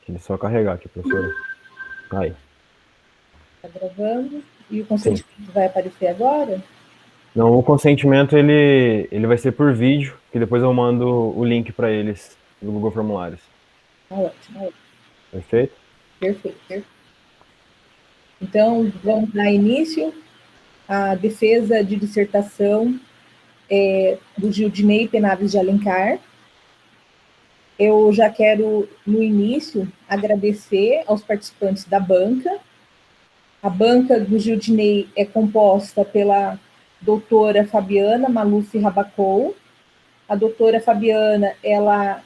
Deixa ele só carregar aqui, professora. Aí. Tá gravando. E o Sim. consentimento vai aparecer agora? Não, o consentimento ele vai ser por vídeo, que depois eu mando o link para eles no Google Formulários. Tá ótimo. Perfeito? Perfeito, perfeito. Então, vamos dar início à defesa de dissertação do Gildinei Penaves de Alencar. Eu já quero, no início, agradecer aos participantes da banca. A banca do Gildinei é composta pela doutora Fabiana Maluf Rabacou. A doutora Fabiana, ela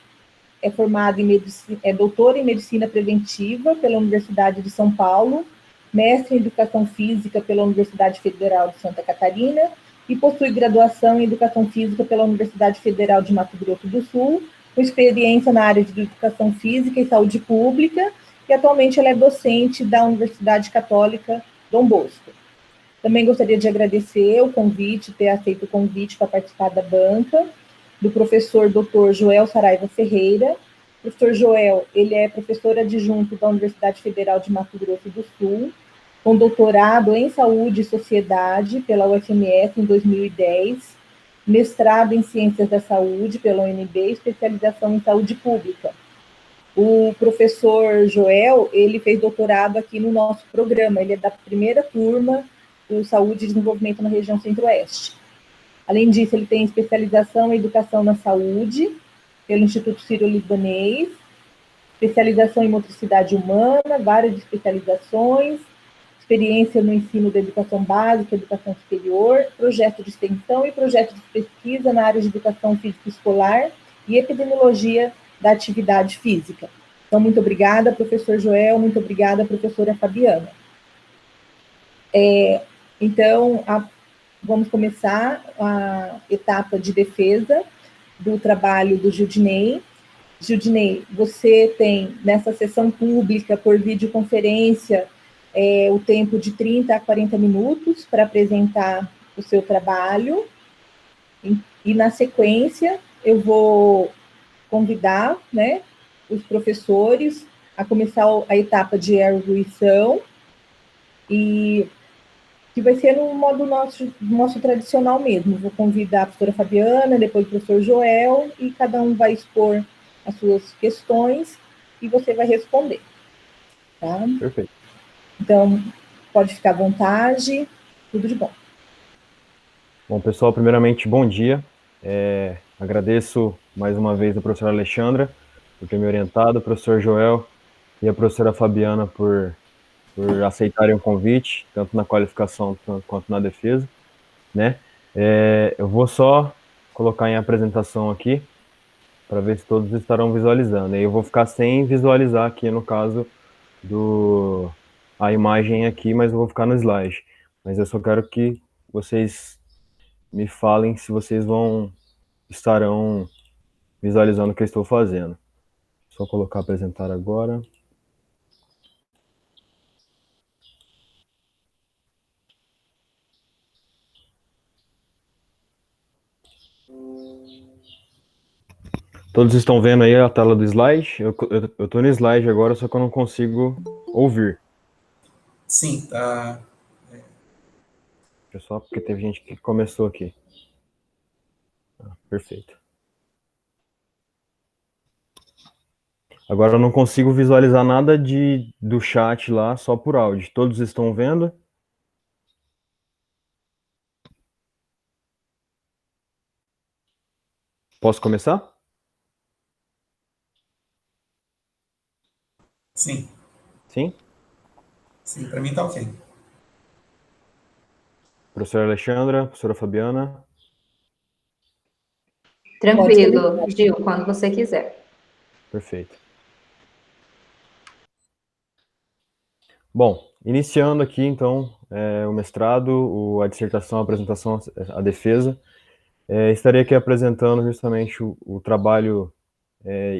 é formada em medicina, é doutora em medicina preventiva pela Universidade de São Paulo, mestre em educação física pela Universidade Federal de Santa Catarina e possui graduação em educação física pela Universidade Federal de Mato Grosso do Sul, com experiência na área de educação física e saúde pública, e atualmente ela é docente da Universidade Católica Dom Bosco. Também gostaria de agradecer o convite, ter aceito o convite para participar da banca, do professor Dr. Joel Saraiva Ferreira. O professor Joel, ele é professor adjunto da Universidade Federal de Mato Grosso do Sul, com doutorado em Saúde e Sociedade pela UFMS em 2010, mestrado em Ciências da Saúde pela UNB, especialização em Saúde Pública. O professor Joel, ele fez doutorado aqui no nosso programa, ele é da primeira turma do Saúde e Desenvolvimento na região Centro-Oeste. Além disso, ele tem especialização em Educação na Saúde, pelo Instituto Sírio-Libanês, especialização em Motricidade Humana, várias especializações, experiência no ensino da educação básica, educação superior, projeto de extensão e projeto de pesquisa na área de educação física escolar e epidemiologia da atividade física. Então, muito obrigada, professor Joel, muito obrigada, professora Fabiana. Então, vamos começar a etapa de defesa do trabalho do Gildinei. Gildinei, você tem nessa sessão pública por videoconferência o tempo de 30 a 40 minutos para apresentar o seu trabalho, e na sequência eu vou convidar, né, os professores a começar a etapa de arguição, e que vai ser no modo nosso tradicional mesmo. Vou convidar a professora Fabiana, depois o professor Joel, e cada um vai expor as suas questões e você vai responder. Tá? Perfeito. Então, pode ficar à vontade, tudo de bom. Bom, pessoal, primeiramente, bom dia. Agradeço mais uma vez a professora Alexandra por ter me orientado, o professor Joel e a professora Fabiana por aceitarem o convite, tanto na qualificação quanto na defesa, né? Eu vou só colocar em apresentação aqui para ver se todos estarão visualizando. E eu vou ficar sem visualizar aqui, no caso, a imagem aqui, mas eu vou ficar no slide. Mas eu só quero que vocês me falem se vocês estarão visualizando o que eu estou fazendo. Só colocar apresentar agora. Todos estão vendo aí a tela do slide? Eu tô no slide agora, só que eu não consigo ouvir. Sim, tá. Pessoal, porque teve gente que começou aqui. Perfeito. Agora eu não consigo visualizar nada do chat lá, só por áudio. Todos estão vendo? Posso começar? Sim. Sim? Sim, para mim tá ok. Professora Alexandra, professora Fabiana. Tranquilo, Gil, quando você quiser. Perfeito. Bom, iniciando aqui, então, o mestrado, a dissertação, a apresentação, a defesa. Estarei aqui apresentando justamente o trabalho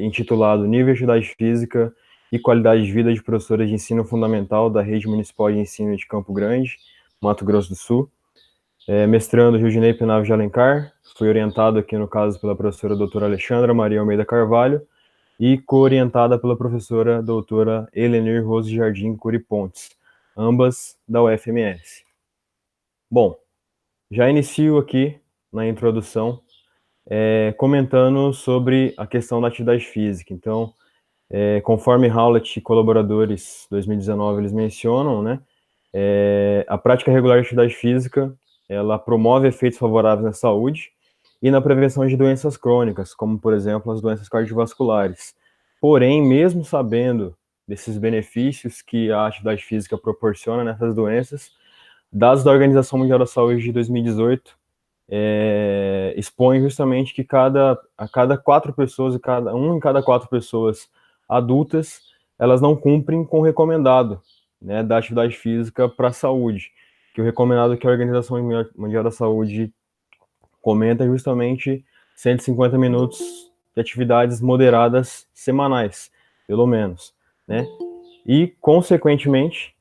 intitulado Nível de Atividade Física e Qualidade de Vida de Professores de Ensino Fundamental da Rede Municipal de Ensino de Campo Grande, Mato Grosso do Sul. Mestrando Gildinei Penaves de Alencar, fui orientado aqui, no caso, pela professora doutora Alexandra Maria Almeida Carvalho, e co-orientada pela professora doutora Helenir Rose Jardim Curi Pontes, ambas da UFMS. Bom, já inicio aqui na introdução comentando sobre a questão da atividade física. Então, conforme Howlett e colaboradores 2019 eles mencionam, né, a prática regular de atividade física, ela promove efeitos favoráveis na saúde e na prevenção de doenças crônicas, como, por exemplo, as doenças cardiovasculares. Porém, mesmo sabendo desses benefícios que a atividade física proporciona nessas doenças, dados da Organização Mundial da Saúde de 2018 expõem justamente que a cada 4 pessoas, em cada 4 pessoas adultas, elas não cumprem com o recomendado, né, da atividade física para a saúde, que o recomendado que a Organização Mundial da Saúde comenta é justamente 150 minutos de atividades moderadas semanais, pelo menos, né? E, consequentemente,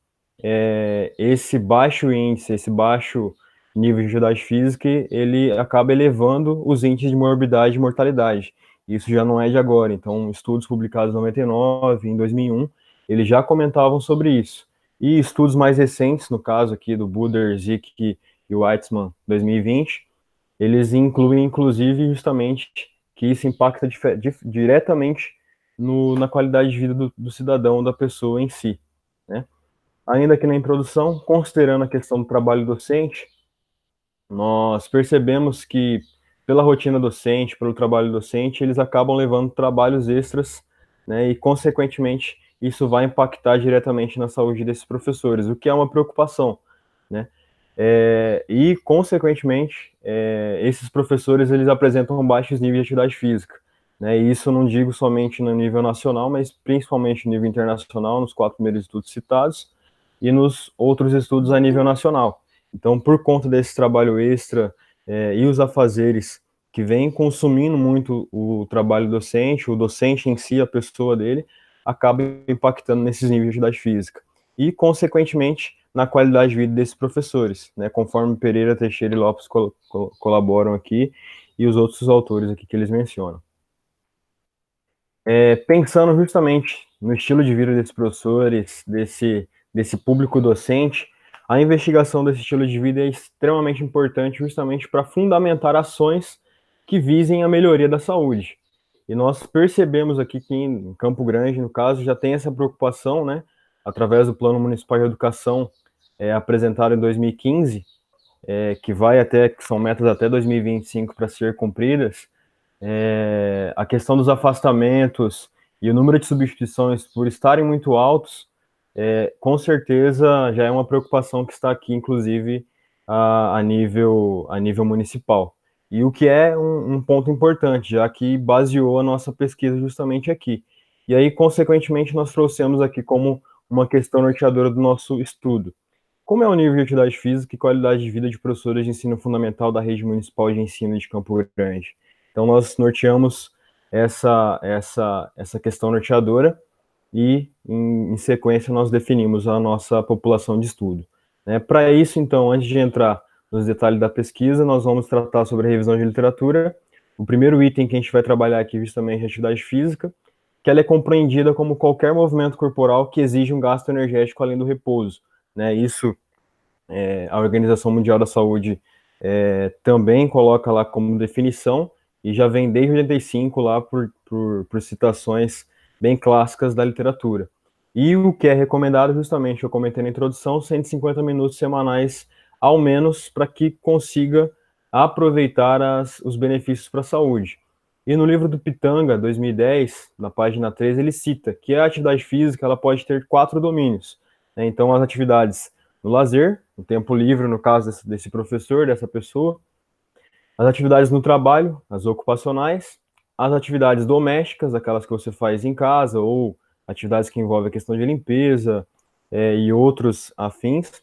esse baixo índice, esse baixo nível de atividade física, ele acaba elevando os índices de morbidade e mortalidade. Isso já não é de agora. Então, estudos publicados em 99, em 2001, eles já comentavam sobre isso. E estudos mais recentes, no caso aqui do Buder, Zick e Weitzman, 2020, eles incluem, inclusive, justamente que isso impacta diretamente na qualidade de vida do cidadão, da pessoa em si, né? Ainda aqui na introdução, considerando a questão do trabalho docente, nós percebemos que, pela rotina docente, pelo trabalho docente, eles acabam levando trabalhos extras, né, e, consequentemente, isso vai impactar diretamente na saúde desses professores, o que é uma preocupação, né? E, consequentemente, esses professores, eles apresentam baixos níveis de atividade física, né? E isso não digo somente no nível nacional, mas principalmente no nível internacional, nos 4 primeiros estudos citados, e nos outros estudos a nível nacional. Então, por conta desse trabalho extra e os afazeres que vêm consumindo muito o trabalho docente, o docente em si, a pessoa dele, acaba impactando nesses níveis de atividade física. E, consequentemente, na qualidade de vida desses professores, né, conforme Pereira, Teixeira e Lopes colaboram aqui, e os outros autores aqui que eles mencionam. Pensando justamente no estilo de vida desses professores, desse público docente, a investigação desse estilo de vida é extremamente importante justamente para fundamentar ações que visem a melhoria da saúde. E nós percebemos aqui que em Campo Grande, no caso, já tem essa preocupação, né, através do Plano Municipal de Educação apresentado em 2015, que são metas até 2025 para ser cumpridas, a questão dos afastamentos e o número de substituições por estarem muito altos, com certeza já é uma preocupação que está aqui, inclusive, a nível municipal. E o que é um ponto importante, já que baseou a nossa pesquisa justamente aqui. E aí, consequentemente, nós trouxemos aqui como uma questão norteadora do nosso estudo. Como é o nível de atividade física e qualidade de vida de professores de ensino fundamental da rede municipal de ensino de Campo Grande? Então, nós norteamos essa questão norteadora e, em sequência, nós definimos a nossa população de estudo. Para isso, então, antes de entrar nos detalhes da pesquisa, nós vamos tratar sobre a revisão de literatura. O primeiro item que a gente vai trabalhar aqui justamente é a atividade física, que ela é compreendida como qualquer movimento corporal que exige um gasto energético além do repouso. Isso a Organização Mundial da Saúde também coloca lá como definição, e já vem desde 85 lá por citações bem clássicas da literatura. E o que é recomendado, justamente, eu comentei na introdução, 150 minutos semanais, ao menos, para que consiga aproveitar os benefícios para a saúde. E no livro do Pitanga, 2010, na página 13, ele cita que a atividade física ela pode ter 4 domínios. Então, as atividades no lazer, no tempo livre, no caso desse professor, dessa pessoa, as atividades no trabalho, as ocupacionais, as atividades domésticas, aquelas que você faz em casa, ou atividades que envolvem a questão de limpeza e outros afins,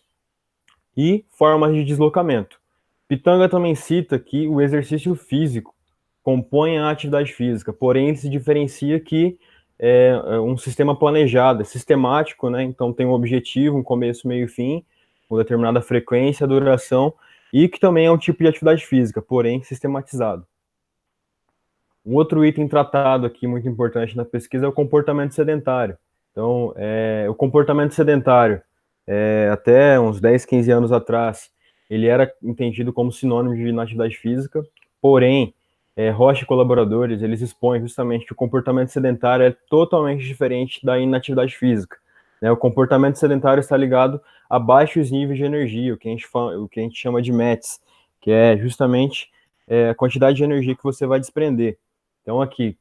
e formas de deslocamento. Pitanga também cita que o exercício físico compõe a atividade física, porém ele se diferencia que é um sistema planejado, é sistemático, né? Então tem um objetivo, um começo, meio e fim, com determinada frequência, duração, e que também é um tipo de atividade física, porém sistematizado. Um outro item tratado aqui, muito importante na pesquisa, é o comportamento sedentário. Então, o comportamento sedentário, até uns 10, 15 anos atrás, ele era entendido como sinônimo de inatividade física, porém, Rocha e colaboradores, eles expõem justamente que o comportamento sedentário é totalmente diferente da inatividade física. Né? O comportamento sedentário está ligado a baixos níveis de energia, o que a gente chama de METs, que é justamente a quantidade de energia que você vai desprender. Então, aqui,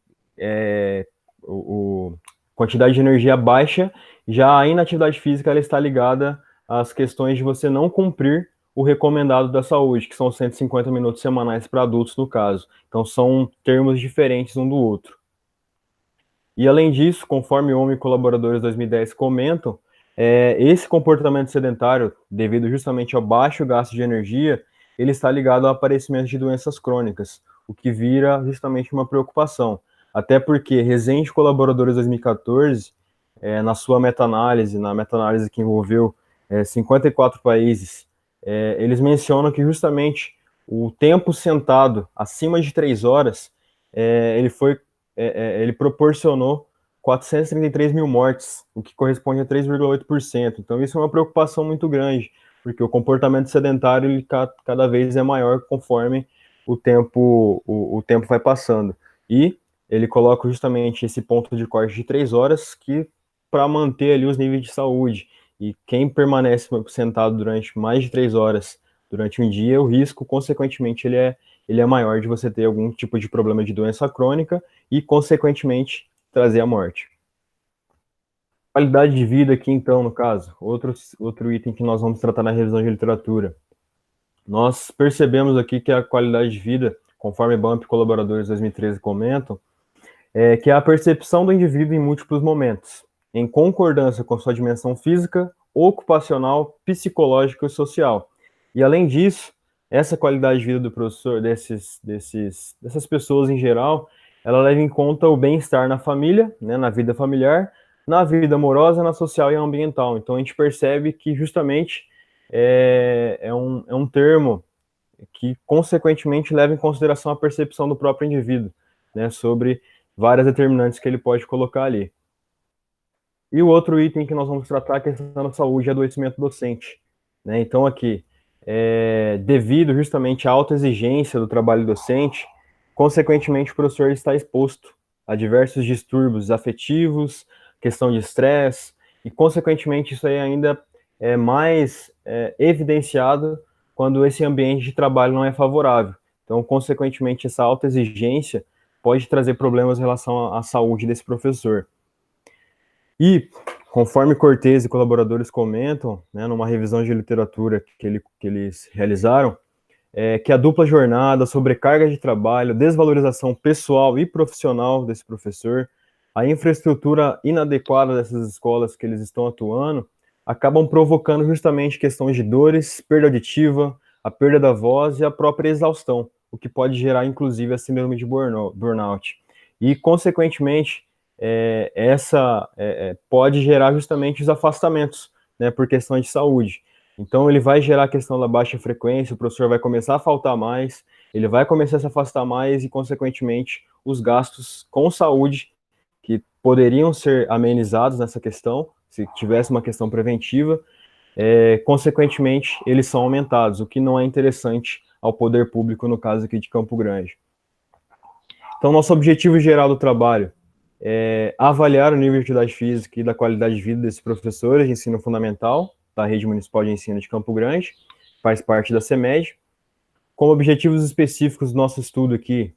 quantidade de energia baixa, já a inatividade física ela está ligada às questões de você não cumprir o recomendado da saúde, que são 150 minutos semanais para adultos, no caso. Então, são termos diferentes um do outro. E, além disso, conforme o OMI e colaboradores 2010 comentam, esse comportamento sedentário, devido justamente ao baixo gasto de energia, ele está ligado ao aparecimento de doenças crônicas, o que vira justamente uma preocupação. Até porque Resende Colaboradores 2014, na sua meta-análise, na meta-análise que envolveu 54 países, eles mencionam que justamente o tempo sentado acima de 3 horas, ele proporcionou 433 mil mortes, o que corresponde a 3,8%. Então isso é uma preocupação muito grande, porque o comportamento sedentário ele cada vez é maior conforme o tempo vai passando. E ele coloca justamente esse ponto de corte de 3 horas que para manter ali os níveis de saúde. E quem permanece sentado durante mais de 3 horas durante um dia, o risco, consequentemente, ele é maior de você ter algum tipo de problema de doença crônica e, consequentemente, trazer a morte. Qualidade de vida aqui, então, no caso, outro item que nós vamos tratar na revisão de literatura. Nós percebemos aqui que a qualidade de vida, conforme BAMP e colaboradores 2013 comentam, que é a percepção do indivíduo em múltiplos momentos, em concordância com sua dimensão física, ocupacional, psicológica e social. E, além disso, essa qualidade de vida do professor, dessas pessoas em geral, ela leva em conta o bem-estar na família, né, na vida familiar, na vida amorosa, na social e ambiental. Então, a gente percebe que, justamente, é um termo que, consequentemente, leva em consideração a percepção do próprio indivíduo, né, sobre várias determinantes que ele pode colocar ali. E o outro item que nós vamos tratar é a questão da saúde e adoecimento docente. Né? Então, aqui, devido justamente à alta exigência do trabalho docente, consequentemente, o professor está exposto a diversos distúrbios afetivos, questão de estresse, e, consequentemente, isso aí ainda é mais evidenciado quando esse ambiente de trabalho não é favorável. Então, consequentemente, essa alta exigência pode trazer problemas em relação à saúde desse professor. E, conforme Cortez e colaboradores comentam, né, numa revisão de literatura que eles realizaram, que a dupla jornada, a sobrecarga de trabalho, desvalorização pessoal e profissional desse professor, a infraestrutura inadequada dessas escolas que eles estão atuando, acabam provocando justamente questões de dores, perda auditiva, a perda da voz e a própria exaustão, o que pode gerar, inclusive, a síndrome de burnout. E, consequentemente, pode gerar justamente os afastamentos, né, por questões de saúde. Então, ele vai gerar a questão da baixa frequência, o professor vai começar a faltar mais, ele vai começar a se afastar mais e, consequentemente, os gastos com saúde, que poderiam ser amenizados nessa questão, se tivesse uma questão preventiva, consequentemente, eles são aumentados, o que não é interessante ao poder público, no caso aqui de Campo Grande. Então, nosso objetivo geral do trabalho é avaliar o nível de atividade física e da qualidade de vida desses professores de ensino fundamental da Rede Municipal de Ensino de Campo Grande, faz parte da CEMED. Como objetivos específicos do nosso estudo aqui,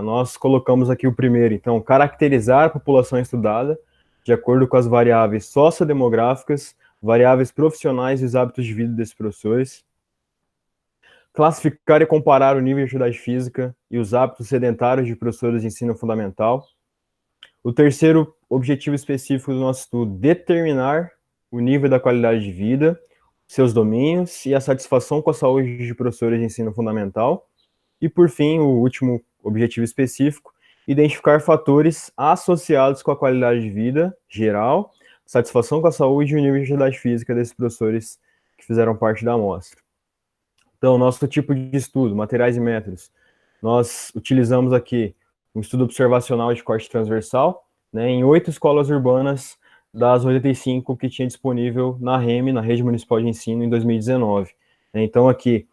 nós colocamos aqui o primeiro, então, caracterizar a população estudada de acordo com as variáveis sociodemográficas, variáveis profissionais e os hábitos de vida desses professores. Classificar e comparar o nível de atividade física e os hábitos sedentários de professores de ensino fundamental. O terceiro objetivo específico do nosso estudo, determinar o nível da qualidade de vida, seus domínios e a satisfação com a saúde de professores de ensino fundamental. E, por fim, o último objetivo específico, identificar fatores associados com a qualidade de vida geral, satisfação com a saúde e o nível de atividade física desses professores que fizeram parte da amostra. Então, nosso tipo de estudo, materiais e métodos, nós utilizamos aqui um estudo observacional de corte transversal, né, em 8 escolas urbanas das 85 que tinha disponível na REME, na Rede Municipal de Ensino, em 2019. Então, aqui,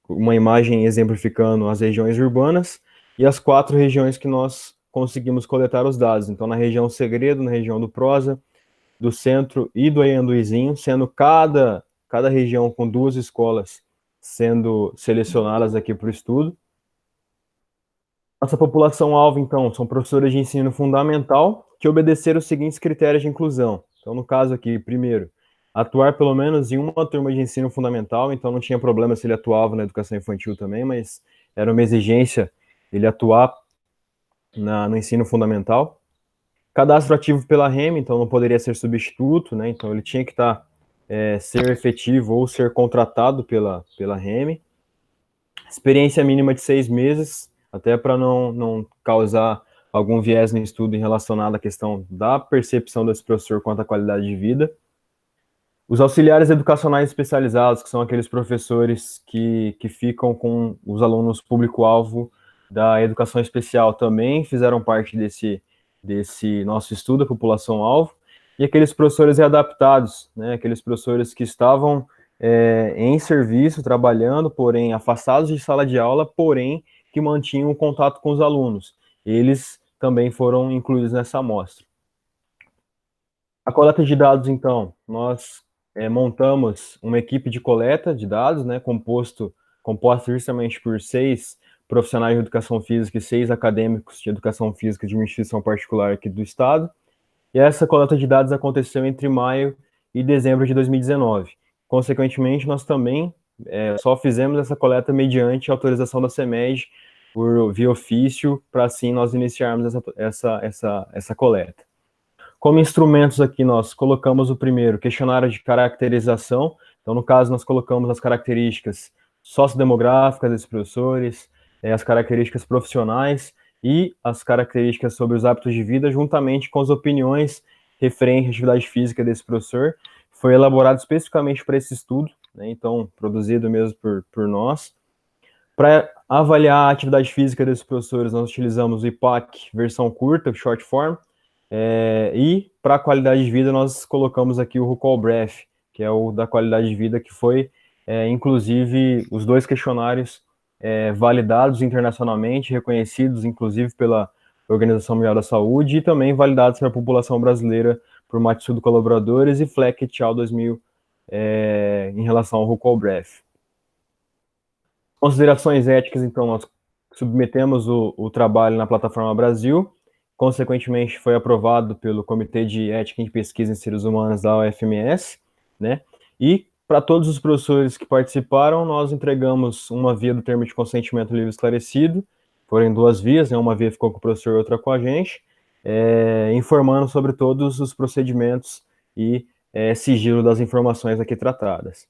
uma imagem exemplificando as regiões urbanas e as 4 regiões que nós conseguimos coletar os dados. Então, na região Segredo, na região do Prosa, do Centro e do Anhanduizinho, sendo cada região com 2 escolas sendo selecionadas aqui para o estudo. Nossa população-alvo, então, são professores de ensino fundamental que obedeceram os seguintes critérios de inclusão. Então, no caso aqui, primeiro, atuar pelo menos em uma turma de ensino fundamental, então não tinha problema se ele atuava na educação infantil também, mas era uma exigência ele atuar no ensino fundamental. Cadastro ativo pela REME, então não poderia ser substituto, né? Então ele tinha que ser efetivo ou ser contratado pela REME. Experiência mínima de 6 meses, até para não causar algum viés no estudo relacionado à questão da percepção desse professor quanto à qualidade de vida. Os auxiliares educacionais especializados, que são aqueles professores que ficam com os alunos público-alvo da educação especial, também fizeram parte desse nosso estudo, a população-alvo, e aqueles professores readaptados, né, aqueles professores que estavam em serviço, trabalhando, porém afastados de sala de aula, porém que mantinham o contato com os alunos. Eles também foram incluídos nessa amostra. A coleta de dados, então, nós montamos uma equipe de coleta de dados, né, composta justamente por 6 profissionais de educação física e 6 acadêmicos de educação física de uma instituição particular aqui do estado. E essa coleta de dados aconteceu entre maio e dezembro de 2019. Consequentemente, nós também só fizemos essa coleta mediante autorização da CEMED via ofício, para assim nós iniciarmos essa coleta. Como instrumentos aqui, nós colocamos o primeiro, questionário de caracterização. Então, no caso, nós colocamos as características sociodemográficas dos professores, as características profissionais e as características sobre os hábitos de vida, juntamente com as opiniões referentes à atividade física desse professor. Foi elaborado especificamente para esse estudo, né, então, produzido mesmo por nós. Para avaliar a atividade física desses professores, nós utilizamos o IPAC versão curta, short form, e para a qualidade de vida nós colocamos aqui o Rucol Breath, que é o da qualidade de vida, que foi, inclusive, os 2 questionários validados internacionalmente, reconhecidos, inclusive, pela Organização Mundial da Saúde, e também validados pela população brasileira por Matsudo Colaboradores e Fleck et al. 2000, em relação ao Rucol Breath. Considerações éticas, então, nós submetemos o trabalho na plataforma Brasil, consequentemente foi aprovado pelo Comitê de Ética e Pesquisa em Seres Humanos da UFMS, né? E para todos os professores que participaram, nós entregamos uma via do termo de consentimento livre esclarecido, foram 2 vias, né? Uma via ficou com o professor e outra com a gente, informando sobre todos os procedimentos e sigilo das informações aqui tratadas.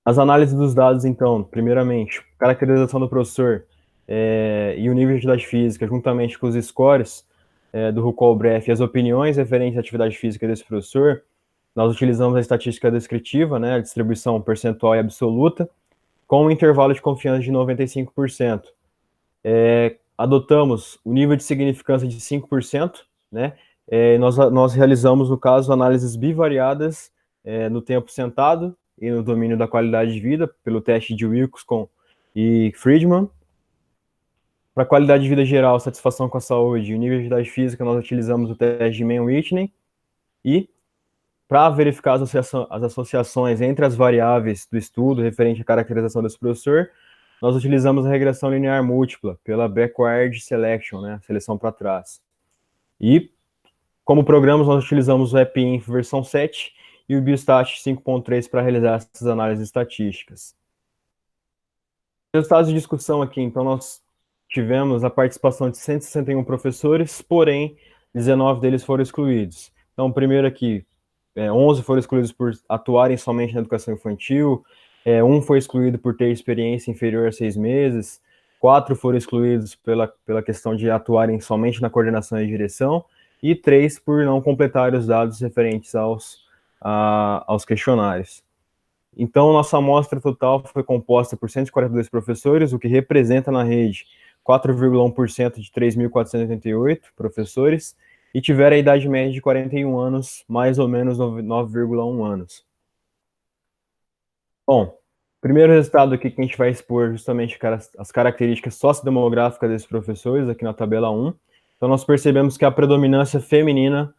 As análises dos dados, então, primeiramente, caracterização do professor e o nível de atividade física, juntamente com os scores do Rucol Breath e as opiniões referentes à atividade física desse professor, nós utilizamos a estatística descritiva, né, a distribuição percentual e absoluta, com um intervalo de confiança de 95%. Adotamos o nível de significância de 5%, né, nós realizamos, no caso, análises bivariadas no tempo sentado e no domínio da qualidade de vida, pelo teste de Wilcox e Friedman. Para qualidade de vida geral, satisfação com a saúde e o nível de atividade física, nós utilizamos o teste de Mann-Whitney. E para verificar as associações entre as variáveis do estudo referente à caracterização desse professor, nós utilizamos a regressão linear múltipla pela backward selection, né, seleção para trás. E como programas, nós utilizamos o EPINF versão 7 e o Biostat 5.3 para realizar essas análises estatísticas. Resultados de discussão aqui, então, nós tivemos a participação de 161 professores, porém, 19 deles foram excluídos. Então, primeiro aqui, 11 foram excluídos por atuarem somente na educação infantil, 1 foi excluído por ter experiência inferior a 6 meses, 4 foram excluídos pela questão de atuarem somente na coordenação e direção, e 3 por não completar os dados referentes aos questionários. Então, nossa amostra total foi composta por 142 professores, o que representa na rede 4,1% de 3.488 professores, e tiveram a idade média de 41 anos, mais ou menos 9,1 anos. Bom, primeiro resultado aqui que a gente vai expor justamente as características sociodemográficas desses professores, aqui na tabela 1. Então, nós percebemos que a predominância feminina,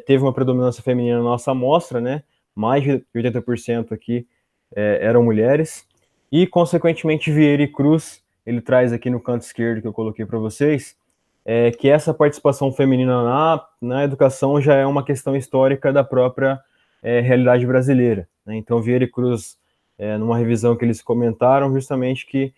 teve uma predominância feminina na nossa amostra, né? Mais de 80% aqui eram mulheres. E, consequentemente, Vieira e Cruz, ele traz aqui no canto esquerdo que eu coloquei para vocês, que essa participação feminina na educação já é uma questão histórica da própria realidade brasileira, né? Então, Vieira e Cruz, numa revisão que eles comentaram, justamente que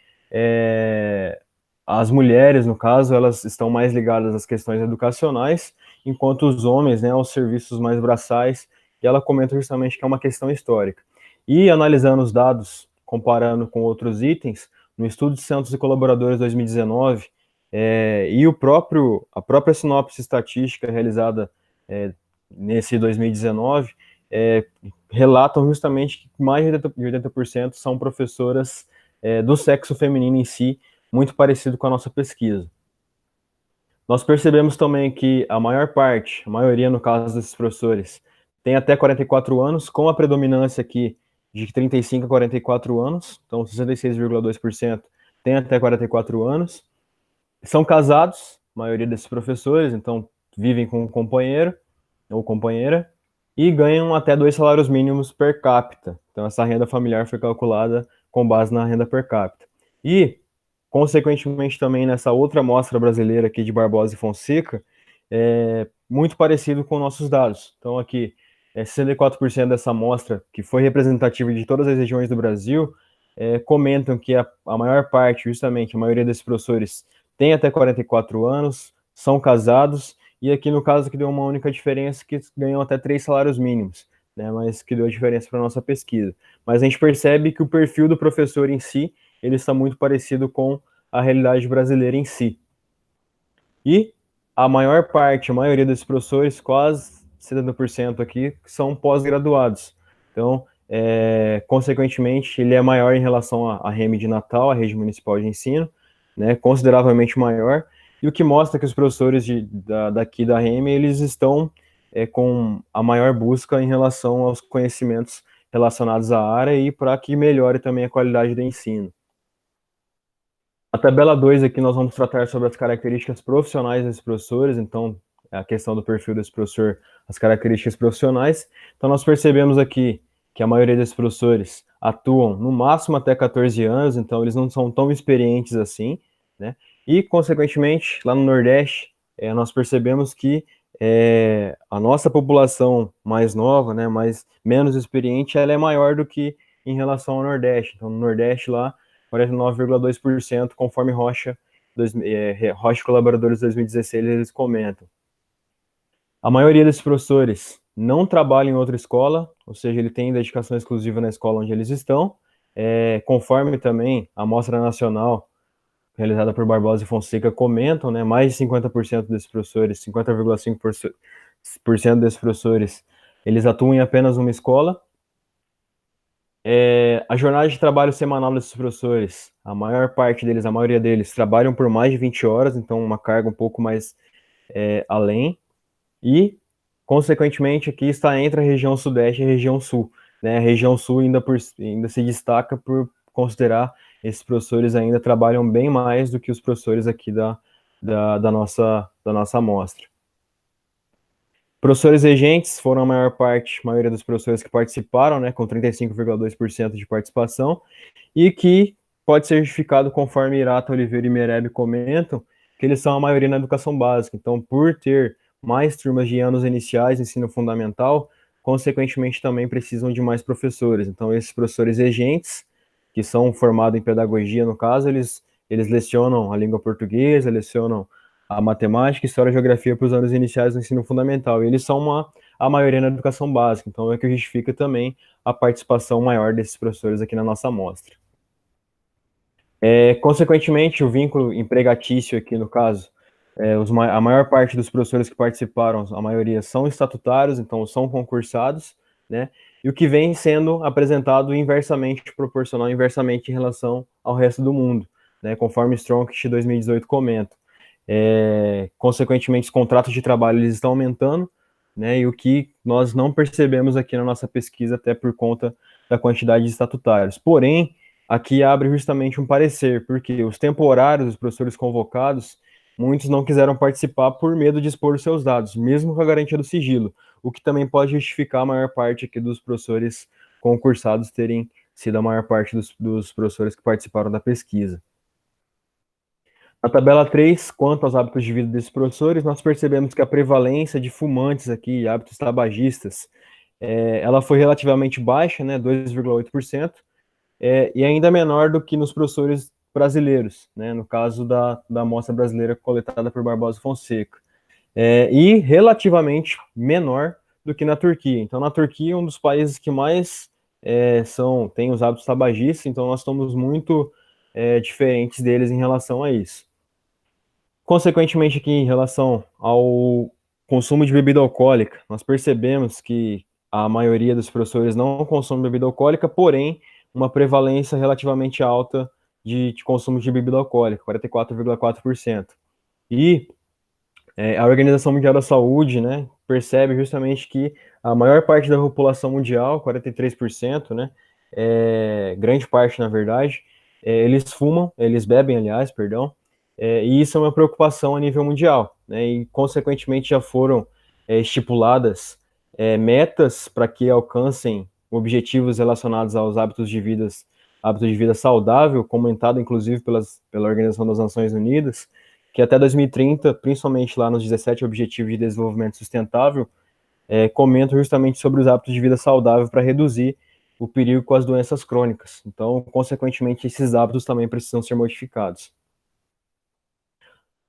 as mulheres, no caso, elas estão mais ligadas às questões educacionais, enquanto os homens, né, aos serviços mais braçais, e ela comenta justamente que é uma questão histórica. E analisando os dados, comparando com outros itens, no estudo de Santos e Colaboradores 2019, e a própria sinopse estatística realizada nesse 2019, relatam justamente que mais de 80% são professoras do sexo feminino em si, muito parecido com a nossa pesquisa. Nós percebemos também que a maioria no caso desses professores, tem até 44 anos, com a predominância aqui de 35 a 44 anos, então 66,2% tem até 44 anos. São casados, a maioria desses professores, então vivem com um companheiro ou companheira, e ganham até 2 salários mínimos per capita. Então essa renda familiar foi calculada com base na renda per capita. E, consequentemente, também nessa outra amostra brasileira aqui de Barbosa e Fonseca, muito parecido com nossos dados. Então aqui, 64% dessa amostra, que foi representativa de todas as regiões do Brasil, comentam que a maior parte, justamente, a maioria desses professores tem até 44 anos, são casados, e aqui no caso que deu uma única diferença, que ganham até 3 salários mínimos, né, mas que deu a diferença para a nossa pesquisa. Mas a gente percebe que o perfil do professor em si, ele está muito parecido com a realidade brasileira em si. E a maioria desses professores, quase 70% aqui, são pós-graduados. Então, consequentemente, ele é maior em relação à REME de Natal, a Rede Municipal de Ensino, né, consideravelmente maior, e o que mostra que os professores daqui da REME, eles estão com a maior busca em relação aos conhecimentos relacionados à área e para que melhore também a qualidade do ensino. A tabela 2 aqui nós vamos tratar sobre as características profissionais desses professores, então a questão do perfil desse professor, as características profissionais. Então nós percebemos aqui que a maioria desses professores atuam no máximo até 14 anos, então eles não são tão experientes assim, né? E, consequentemente, lá no Nordeste, nós percebemos que a nossa população mais nova, né, menos experiente, ela é maior do que em relação ao Nordeste. Então, no Nordeste, lá, 49,2%, conforme Rocha Colaboradores 2016, eles comentam. A maioria desses professores não trabalha em outra escola, ou seja, ele tem dedicação exclusiva na escola onde eles estão, conforme também a Amostra Nacional, realizada por Barbosa e Fonseca, comentam, né, mais de 50% desses professores, 50,5% desses professores, eles atuam em apenas uma escola. A jornada de trabalho semanal desses professores, a maioria deles, trabalham por mais de 20 horas, então uma carga um pouco mais além, e, consequentemente, aqui está entre a região Sudeste e a região Sul, né? A região Sul ainda se destaca por considerar esses professores ainda trabalham bem mais do que os professores aqui da nossa amostra. Professores regentes foram a maioria dos professores que participaram, né, com 35,2% de participação, e que pode ser justificado conforme Irata, Oliveira e Mereb comentam, que eles são a maioria na educação básica. Então, por ter mais turmas de anos iniciais, ensino fundamental, consequentemente também precisam de mais professores. Então, esses professores regentes, que são formados em pedagogia, no caso, eles lecionam a língua portuguesa, lecionam a matemática, história e geografia para os anos iniciais do ensino fundamental. E eles são a maioria na educação básica, então é o que justifica também a participação maior desses professores aqui na nossa amostra. Consequentemente, o vínculo empregatício aqui, no caso, a maior parte dos professores que participaram, a maioria são estatutários, então são concursados, né? E o que vem sendo apresentado inversamente, proporcional inversamente em relação ao resto do mundo. né, conforme o Strongest 2018 comenta. Consequentemente, os contratos de trabalho eles estão aumentando, né, e o que nós não percebemos aqui na nossa pesquisa, até por conta da quantidade de estatutários. Porém, aqui abre justamente um parecer, porque os temporários, os professores convocados, muitos não quiseram participar por medo de expor os seus dados, mesmo com a garantia do sigilo, o que também pode justificar a maior parte aqui dos professores concursados terem sido a maior parte dos professores que participaram da pesquisa. Na tabela 3, quanto aos hábitos de vida desses professores, nós percebemos que a prevalência de fumantes aqui, hábitos tabagistas, ela foi relativamente baixa, né, 2,8%, e ainda menor do que nos professores brasileiros, né, no caso da amostra brasileira coletada por Barbosa Fonseca, e relativamente menor do que na Turquia. Então, na Turquia, um dos países que mais tem os hábitos tabagistas, então nós estamos muito diferentes deles em relação a isso. Consequentemente, aqui em relação ao consumo de bebida alcoólica, nós percebemos que a maioria dos professores não consome bebida alcoólica, porém, uma prevalência relativamente alta de consumo de bebida alcoólica, 44,4%. E a Organização Mundial da Saúde, né, percebe justamente que a maior parte da população mundial, 43%, né, grande parte, na verdade, eles bebem, aliás, perdão, e isso é uma preocupação a nível mundial, né, e, consequentemente, já foram estipuladas metas para que alcancem objetivos relacionados aos hábitos de vida saudável, comentado, inclusive, pela Organização das Nações Unidas, que até 2030, principalmente lá nos 17 Objetivos de Desenvolvimento Sustentável, comentam justamente sobre os hábitos de vida saudável para reduzir o perigo com as doenças crônicas. Então, consequentemente, esses hábitos também precisam ser modificados.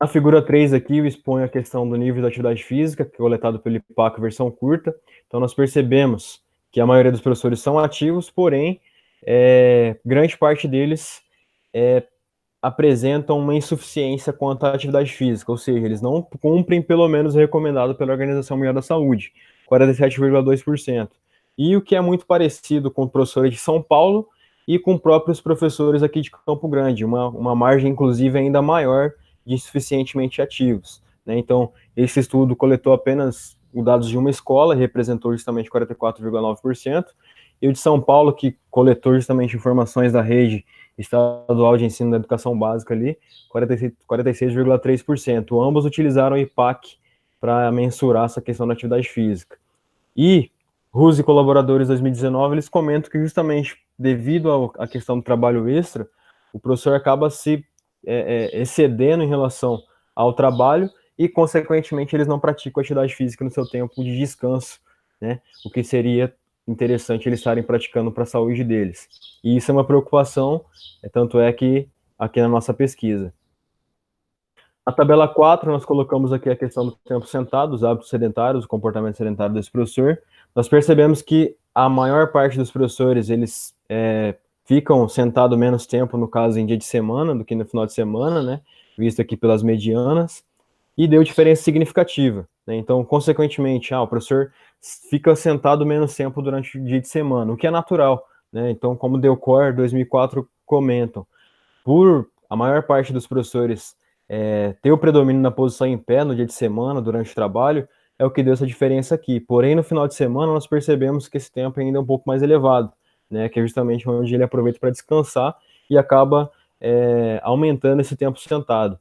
Na figura 3 aqui, eu exponho a questão do nível de atividade física, que é coletado pelo IPAC versão curta. Então, nós percebemos que a maioria dos professores são ativos, porém, grande parte deles apresentam uma insuficiência quanto à atividade física, ou seja, eles não cumprem pelo menos o recomendado pela Organização Mundial da Saúde, 47,2%. E o que é muito parecido com professores de São Paulo e com próprios professores aqui de Campo Grande, uma margem, inclusive, ainda maior de insuficientemente ativos, né? Então, esse estudo coletou apenas os dados de uma escola, representou justamente 44,9%, e o de São Paulo, que coletou justamente informações da rede estadual de ensino da educação básica ali, 46,3%. Ambos utilizaram o IPAC para mensurar essa questão da atividade física. E Ruse e colaboradores 2019, eles comentam que justamente devido à questão do trabalho extra, o professor acaba se excedendo em relação ao trabalho e, consequentemente, eles não praticam atividade física no seu tempo de descanso, né? O que seria interessante eles estarem praticando para a saúde deles. E isso é uma preocupação, tanto é que aqui na nossa pesquisa. Na tabela 4, nós colocamos aqui a questão do tempo sentado, os hábitos sedentários, o comportamento sedentário desse professor. Nós percebemos que a maior parte dos professores, eles ficam sentados menos tempo, no caso, em dia de semana, do que no final de semana, né? Visto aqui pelas medianas, e deu diferença significativa, né? Então, consequentemente, o professor fica sentado menos tempo durante o dia de semana, o que é natural, né? Então, como o Delcor 2004 comentam, por a maior parte dos professores ter o predomínio na posição em pé no dia de semana, durante o trabalho, é o que deu essa diferença aqui. Porém, no final de semana, nós percebemos que esse tempo ainda é um pouco mais elevado, né? Que é justamente onde ele aproveita para descansar e acaba aumentando esse tempo sentado.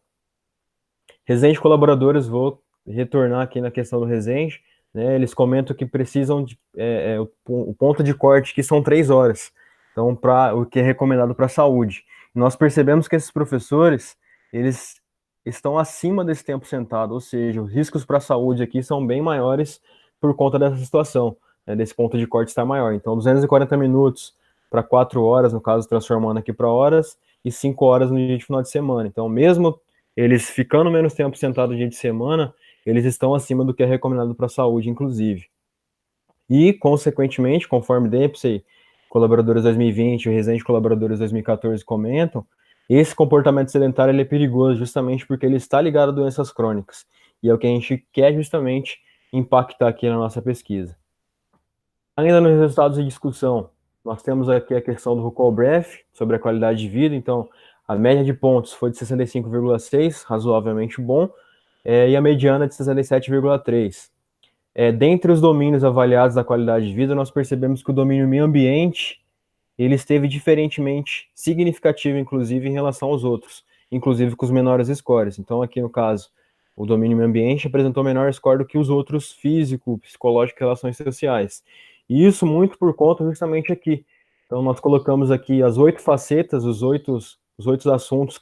Resende de colaboradores, vou retornar aqui na questão do Resende, né? Eles comentam que precisam de o ponto de corte, que são 3 horas, então, o que é recomendado para a saúde. Nós percebemos que esses professores, eles estão acima desse tempo sentado, ou seja, os riscos para a saúde aqui são bem maiores por conta dessa situação, né, desse ponto de corte estar maior. Então, 240 minutos para 4 horas, no caso, transformando aqui para horas, e 5 horas no dia de final de semana. Então, mesmo eles ficando menos tempo sentado no dia de semana, eles estão acima do que é recomendado para a saúde, inclusive. E, consequentemente, conforme Dempsey, colaboradores 2020, e o Resende, colaboradores 2014 comentam, esse comportamento sedentário ele é perigoso justamente porque ele está ligado a doenças crônicas. E é o que a gente quer justamente impactar aqui na nossa pesquisa. Ainda nos resultados de discussão, nós temos aqui a questão do Rucol Breath, sobre a qualidade de vida. Então, A média de pontos foi de 65,6, razoavelmente bom, e a mediana de 67,3. Dentre os domínios avaliados da qualidade de vida, nós percebemos que o domínio meio ambiente ele esteve diferentemente significativo, inclusive, em relação aos outros, inclusive com os menores scores. Então, aqui no caso, o domínio meio ambiente apresentou menor score do que os outros físico, psicológico e relações sociais. E isso muito por conta justamente aqui. Então, nós colocamos aqui as 8 facetas, os oito assuntos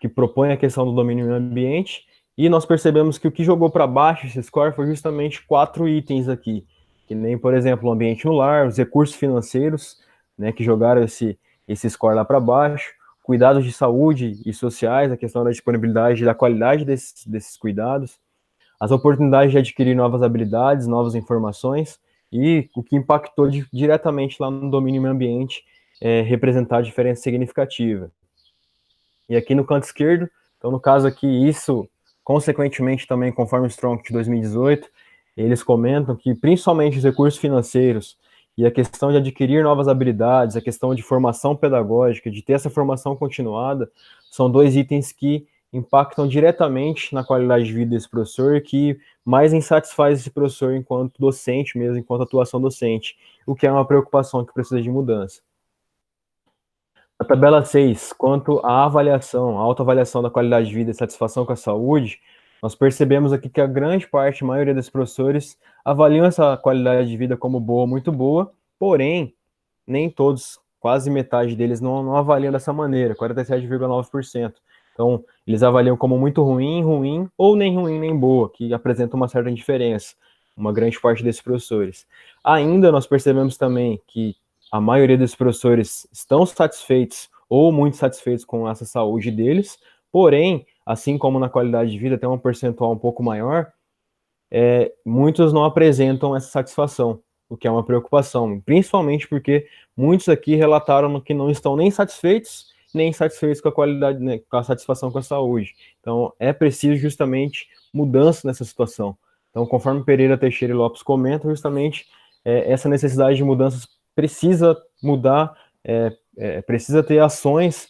que propõem a questão do domínio meio ambiente, e nós percebemos que o que jogou para baixo esse score foi justamente 4 itens aqui, que nem, por exemplo, o ambiente no lar, os recursos financeiros, né, que jogaram esse score lá para baixo, cuidados de saúde e sociais, a questão da disponibilidade e da qualidade desses cuidados, as oportunidades de adquirir novas habilidades, novas informações, e o que impactou diretamente lá no domínio meio ambiente representar diferença significativa. E aqui no canto esquerdo, então no caso aqui, isso, consequentemente também, conforme o Strong de 2018, eles comentam que principalmente os recursos financeiros e a questão de adquirir novas habilidades, a questão de formação pedagógica, de ter essa formação continuada, são 2 itens que impactam diretamente na qualidade de vida desse professor e que mais insatisfaz esse professor enquanto docente mesmo, enquanto atuação docente, o que é uma preocupação que precisa de mudança. A tabela 6, quanto à avaliação, a autoavaliação da qualidade de vida e satisfação com a saúde, nós percebemos aqui que a grande parte, a maioria dos professores, avaliam essa qualidade de vida como boa, muito boa, porém, nem todos, quase metade deles não avaliam dessa maneira, 47,9%. Então, eles avaliam como muito ruim, ruim, ou nem ruim, nem boa, que apresenta uma certa diferença, uma grande parte desses professores. Ainda nós percebemos também que a maioria dos professores estão satisfeitos ou muito satisfeitos com essa saúde deles, porém, assim como na qualidade de vida tem um percentual um pouco maior, muitos não apresentam essa satisfação, o que é uma preocupação, principalmente porque muitos aqui relataram que não estão nem satisfeitos com a qualidade, né, com a satisfação com a saúde. Então, é preciso justamente mudança nessa situação. Então, conforme Pereira, Teixeira e Lopes comentam, justamente essa necessidade de mudanças precisa mudar, precisa ter ações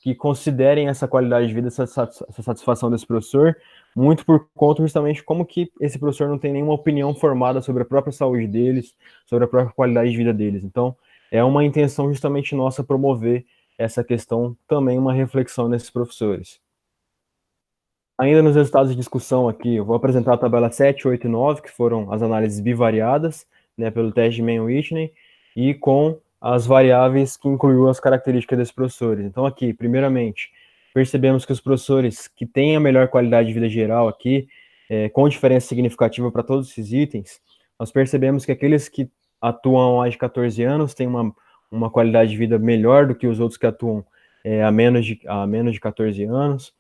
que considerem essa qualidade de vida, essa satisfação desse professor, muito por conta justamente como que esse professor não tem nenhuma opinião formada sobre a própria saúde deles, sobre a própria qualidade de vida deles. Então, é uma intenção justamente nossa promover essa questão, também uma reflexão nesses professores. Ainda nos resultados de discussão aqui, eu vou apresentar a tabela 7, 8 e 9, que foram as análises bivariadas, né, pelo teste de Mann-Whitney, e com as variáveis que incluiu as características desses professores. Então aqui, primeiramente, percebemos que os professores que têm a melhor qualidade de vida geral aqui, com diferença significativa para todos esses itens, nós percebemos que aqueles que atuam há mais de 14 anos têm uma qualidade de vida melhor do que os outros que atuam há menos de 14 anos.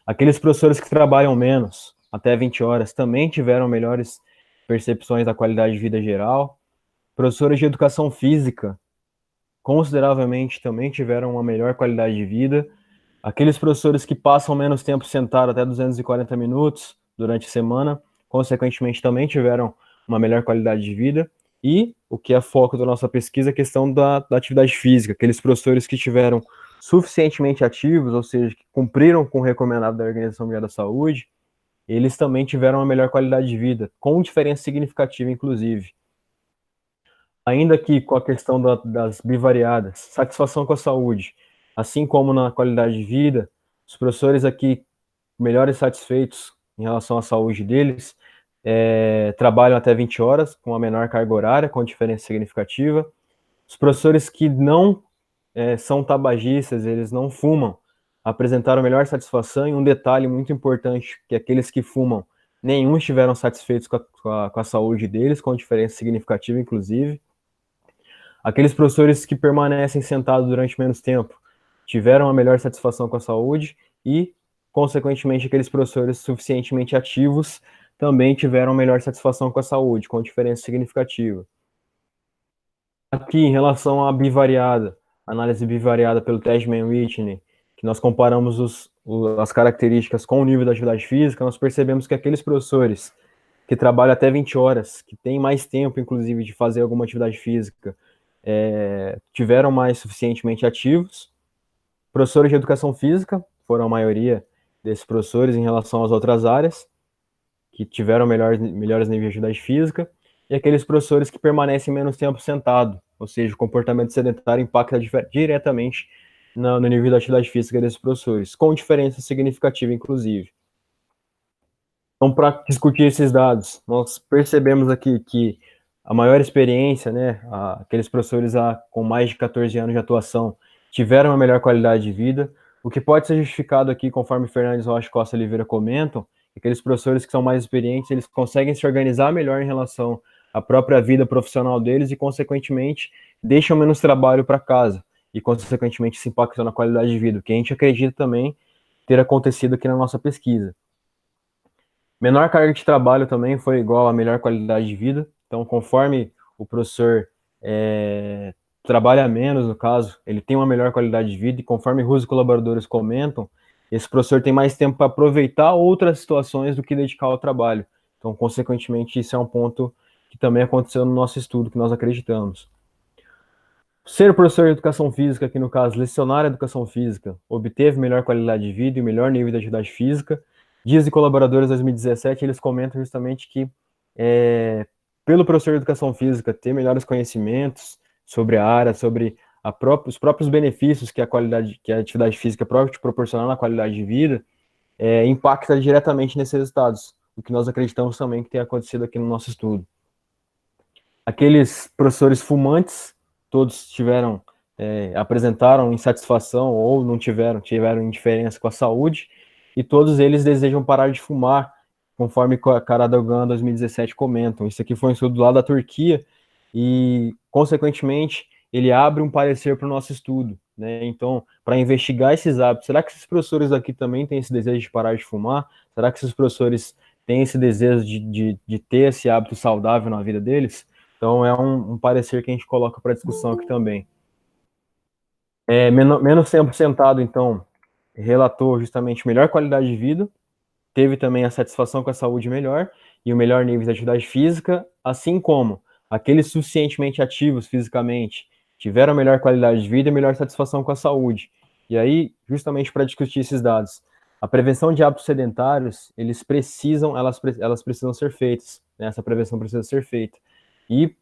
Aqueles professores que trabalham menos, até 20 horas, também tiveram melhores percepções da qualidade de vida geral. Professores de educação física, consideravelmente, também tiveram uma melhor qualidade de vida. Aqueles professores que passam menos tempo sentado, até 240 minutos durante a semana, consequentemente, também tiveram uma melhor qualidade de vida. E, o que é foco da nossa pesquisa, a questão da atividade física. Aqueles professores que tiveram suficientemente ativos, ou seja, que cumpriram com o recomendado da Organização Mundial da Saúde, eles também tiveram uma melhor qualidade de vida, com diferença significativa, inclusive. Ainda que com a questão das bivariadas, satisfação com a saúde, assim como na qualidade de vida, os professores aqui melhores satisfeitos em relação à saúde deles, trabalham até 20 horas, com a menor carga horária, com diferença significativa. Os professores que não são tabagistas, eles não fumam, apresentaram melhor satisfação, e um detalhe muito importante, que aqueles que fumam, nenhum estiveram satisfeitos com a saúde deles, com diferença significativa, inclusive. Aqueles professores que permanecem sentados durante menos tempo tiveram a melhor satisfação com a saúde e, consequentemente, aqueles professores suficientemente ativos também tiveram melhor satisfação com a saúde, com diferença significativa. Aqui, em relação à bivariada, análise bivariada pelo teste Mann-Whitney, que nós comparamos as características com o nível da atividade física, nós percebemos que aqueles professores que trabalham até 20 horas, que têm mais tempo, inclusive, de fazer alguma atividade física, tiveram mais suficientemente ativos. Professores de educação física foram a maioria desses professores em relação às outras áreas, que tiveram melhores níveis de atividade física, e aqueles professores que permanecem menos tempo sentado, ou seja, o comportamento sedentário impacta diretamente no nível da atividade física desses professores, com diferença significativa, inclusive. Então, para discutir esses dados, nós percebemos aqui que a maior experiência, né, aqueles professores com mais de 14 anos de atuação, tiveram uma melhor qualidade de vida, o que pode ser justificado aqui, conforme Fernandes Rocha e Costa Oliveira comentam, aqueles professores que são mais experientes, eles conseguem se organizar melhor em relação à própria vida profissional deles e, consequentemente, deixam menos trabalho para casa e, consequentemente, se impactam na qualidade de vida, o que a gente acredita também ter acontecido aqui na nossa pesquisa. Menor carga de trabalho também foi igual a melhor qualidade de vida. Então, conforme o professor trabalha menos, no caso, ele tem uma melhor qualidade de vida, e conforme os colaboradores comentam, esse professor tem mais tempo para aproveitar outras situações do que dedicar ao trabalho. Então, consequentemente, isso é um ponto que também aconteceu no nosso estudo, que nós acreditamos. Ser professor de educação física, aqui no caso, lecionar educação física, obteve melhor qualidade de vida e melhor nível de atividade física. Dias de Colaboradores 2017, eles comentam justamente que, pelo professor de educação física ter melhores conhecimentos sobre a área, sobre os próprios benefícios que a atividade física pode te proporcionar na qualidade de vida, impacta diretamente nesses resultados, o que nós acreditamos também que tem acontecido aqui no nosso estudo. Aqueles professores fumantes, todos apresentaram insatisfação ou não tiveram indiferença com a saúde, e todos eles desejam parar de fumar, conforme Karadogan 2017 comentam. Isso aqui foi um estudo lá da Turquia, e, consequentemente, ele abre um parecer para o nosso estudo, né? Então, para investigar esses hábitos, será que esses professores aqui também têm esse desejo de parar de fumar? Será que esses professores têm esse desejo de ter esse hábito saudável na vida deles? Então, é um parecer que a gente coloca para discussão aqui também. Menos tempo sentado, então, relatou justamente melhor qualidade de vida, teve também a satisfação com a saúde melhor e o melhor nível de atividade física, assim como aqueles suficientemente ativos fisicamente tiveram melhor qualidade de vida e melhor satisfação com a saúde. E aí, justamente para discutir esses dados, a prevenção de hábitos sedentários, elas precisam ser feitas, né? Essa prevenção precisa ser feita. E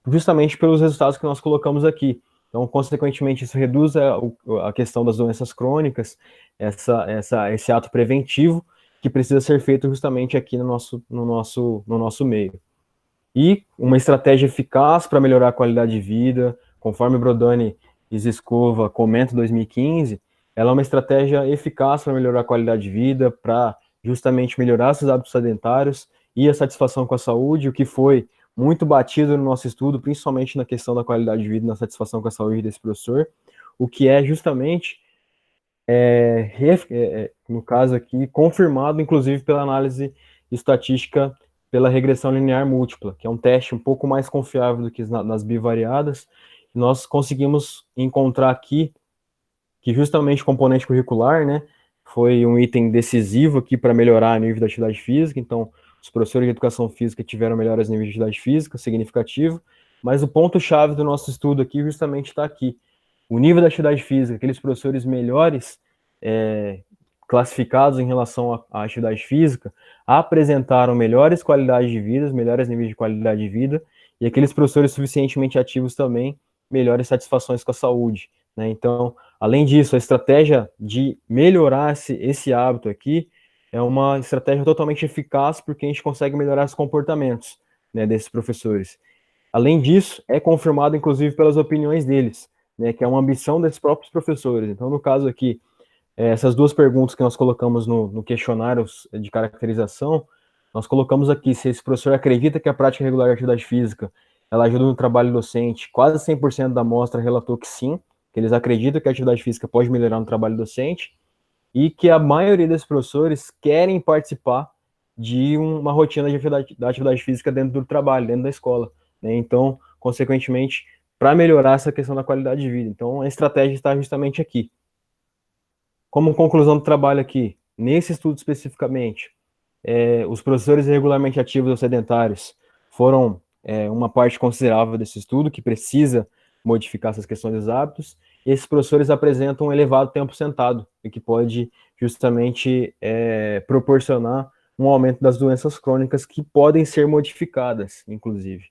justamente pelos resultados que nós colocamos aqui. Então, consequentemente, isso reduz a questão das doenças crônicas, esse ato preventivo que precisa ser feito justamente aqui no nosso meio. E uma estratégia eficaz para melhorar a qualidade de vida, conforme Brodani e Ziscova comentam em 2015, ela é uma estratégia eficaz para melhorar a qualidade de vida, para justamente melhorar esses hábitos sedentários e a satisfação com a saúde, o que foi muito batido no nosso estudo, principalmente na questão da qualidade de vida e na satisfação com a saúde desse professor, o que é justamente, no caso aqui, confirmado, inclusive, pela análise estatística pela regressão linear múltipla, que é um teste um pouco mais confiável do que nas bivariadas. Nós conseguimos encontrar aqui que justamente o componente curricular, né, foi um item decisivo aqui para melhorar o nível da atividade física. Então, os professores de educação física tiveram melhores níveis de atividade física, significativo, mas o ponto-chave do nosso estudo aqui justamente está aqui. O nível da atividade física, aqueles professores melhores classificados em relação à atividade física, apresentaram melhores qualidades de vida, melhores níveis de qualidade de vida, e aqueles professores suficientemente ativos também, melhores satisfações com a saúde, né? Então, além disso, a estratégia de melhorar esse hábito aqui é uma estratégia totalmente eficaz, porque a gente consegue melhorar os comportamentos, né, desses professores. Além disso, é confirmado, inclusive, pelas opiniões deles, né, que é uma ambição desses próprios professores. Então, no caso aqui, essas duas perguntas que nós colocamos no questionário de caracterização, nós colocamos aqui se esse professor acredita que a prática regular de atividade física ela ajuda no trabalho docente. Quase 100% da amostra relatou que sim, que eles acreditam que a atividade física pode melhorar no trabalho docente, e que a maioria desses professores querem participar de uma rotina da atividade física dentro do trabalho, dentro da escola, né? Então, consequentemente, para melhorar essa questão da qualidade de vida. Então, a estratégia está justamente aqui. Como conclusão do trabalho aqui, nesse estudo especificamente, os professores irregularmente ativos ou sedentários foram uma parte considerável desse estudo, que precisa modificar essas questões dos hábitos, e esses professores apresentam um elevado tempo sentado, e que pode justamente proporcionar um aumento das doenças crônicas que podem ser modificadas, inclusive.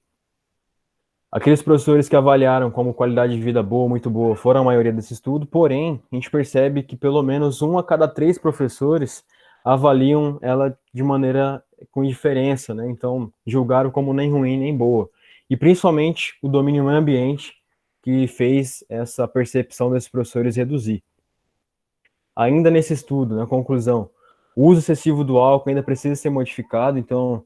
Aqueles professores que avaliaram como qualidade de vida boa, muito boa, foram a maioria desse estudo, porém, a gente percebe que pelo menos 1 a cada 3 professores avaliam ela de maneira com indiferença, né? Então, julgaram como nem ruim nem boa. E principalmente o domínio meio ambiente, que fez essa percepção desses professores reduzir. Ainda nesse estudo, na conclusão, o uso excessivo do álcool ainda precisa ser modificado, então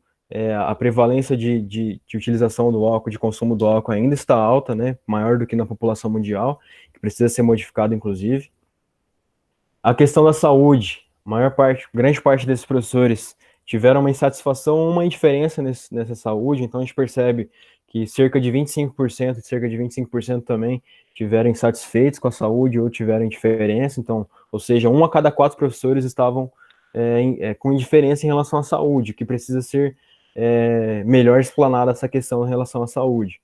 a prevalência de utilização do álcool, de consumo do álcool ainda está alta, né, maior do que na população mundial, que precisa ser modificado, inclusive. A questão da saúde, grande parte desses professores tiveram uma insatisfação, uma indiferença nessa saúde, então a gente percebe que cerca de 25% e cerca de 25% também tiveram insatisfeitos com a saúde ou tiveram indiferença, então, ou seja, 1 a cada 4 professores estavam com indiferença em relação à saúde, que precisa ser melhor explanada essa questão em relação à saúde.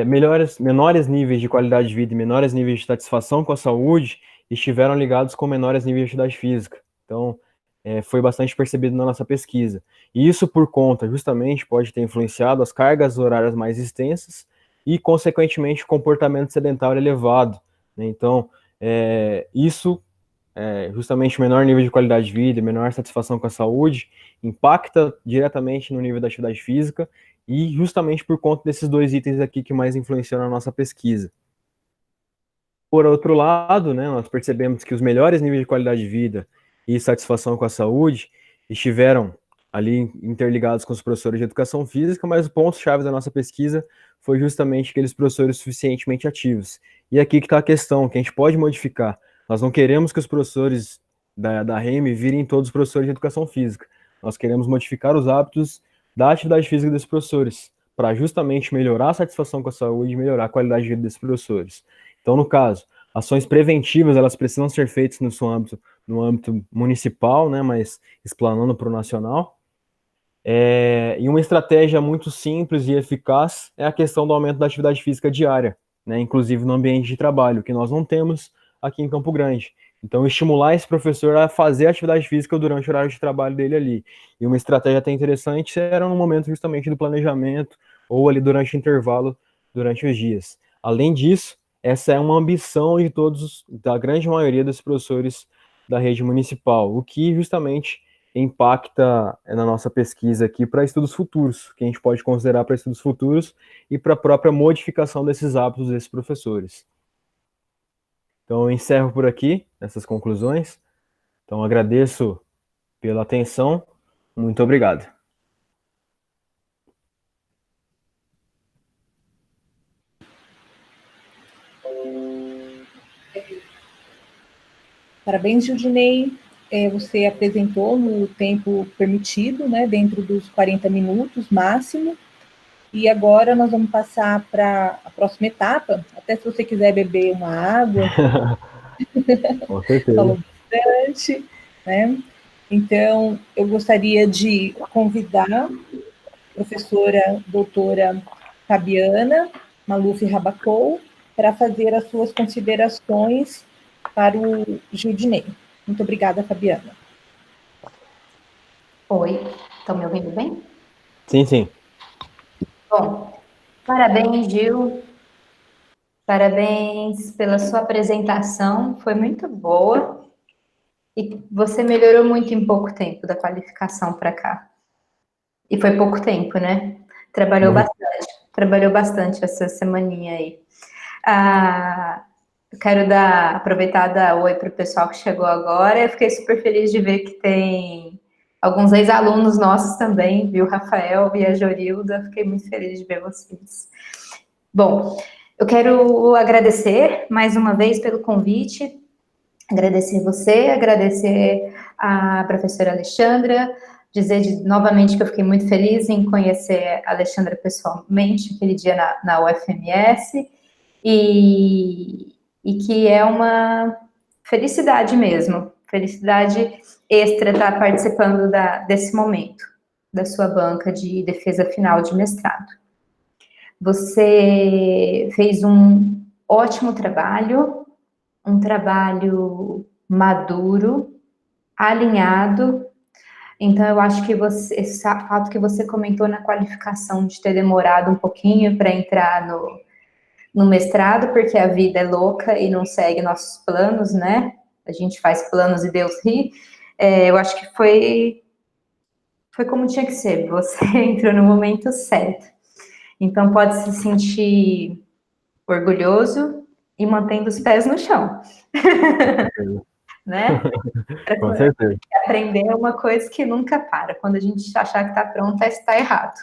Menores níveis de qualidade de vida e menores níveis de satisfação com a saúde estiveram ligados com menores níveis de atividade física. Então, foi bastante percebido na nossa pesquisa. E isso por conta, justamente, pode ter influenciado as cargas horárias mais extensas e, consequentemente, o comportamento sedentário elevado, né? Então, isso, justamente, menor nível de qualidade de vida, menor satisfação com a saúde, impacta diretamente no nível da atividade física e justamente por conta desses 2 itens aqui que mais influenciam na nossa pesquisa. Por outro lado, né, nós percebemos que os melhores níveis de qualidade de vida e satisfação com a saúde estiveram ali interligados com os professores de educação física, mas o ponto-chave da nossa pesquisa foi justamente aqueles professores suficientemente ativos. E aqui que está a questão, que a gente pode modificar. Nós não queremos que os professores da REME virem todos os professores de educação física. Nós queremos modificar os hábitos da atividade física desses professores, para justamente melhorar a satisfação com a saúde e melhorar a qualidade de vida desses professores. Então, no caso, ações preventivas, elas precisam ser feitas no âmbito municipal, né, mas explanando para o nacional. E uma estratégia muito simples e eficaz é a questão do aumento da atividade física diária, né, inclusive no ambiente de trabalho, que nós não temos aqui em Campo Grande. Então, estimular esse professor a fazer atividade física durante o horário de trabalho dele ali. E uma estratégia até interessante era no momento justamente do planejamento ou ali durante o intervalo, durante os dias. Além disso, essa é uma ambição de da grande maioria dos professores da rede municipal, o que justamente impacta na nossa pesquisa aqui para estudos futuros, que a gente pode considerar para estudos futuros e para a própria modificação desses hábitos desses professores. Então, eu encerro por aqui essas conclusões. Então, agradeço pela atenção. Muito obrigado. Parabéns, Gildinei. Você apresentou no tempo permitido, né, dentro dos 40 minutos máximo. E agora nós vamos passar para a próxima etapa. Até se você quiser beber uma água. Com certeza. Falou bastante, né? Então, eu gostaria de convidar a professora doutora Fabiana Maluf Rabacou para fazer as suas considerações para o Gildinei. Muito obrigada, Fabiana. Oi, estão me ouvindo bem? Sim, sim. Bom, parabéns, Gil. Parabéns pela sua apresentação, foi muito boa. E você melhorou muito em pouco tempo da qualificação para cá. E foi pouco tempo, né? Trabalhou bastante essa semaninha aí. Eu quero aproveitar e dar oi para o pessoal que chegou agora. Eu fiquei super feliz de ver que tem alguns ex-alunos nossos também, viu, Rafael e a Jorilda. Fiquei muito feliz de ver vocês. Bom, eu quero agradecer mais uma vez pelo convite, agradecer você, agradecer a professora Alexandra, dizer novamente que eu fiquei muito feliz em conhecer a Alexandra pessoalmente, aquele dia na UFMS, e que é uma felicidade mesmo, felicidade extra estar participando desse momento, da sua banca de defesa final de mestrado. Você fez um ótimo trabalho, um trabalho maduro, alinhado. Então, eu acho que esse fato que você comentou na qualificação de ter demorado um pouquinho para entrar no mestrado, porque a vida é louca e não segue nossos planos, né? A gente faz planos e Deus ri. Eu acho que foi como tinha que ser. Você entrou no momento certo. Então, pode se sentir orgulhoso e mantendo os pés no chão. Né? Com certeza. Aprender é uma coisa que nunca para. Quando a gente achar que está pronto, está errado.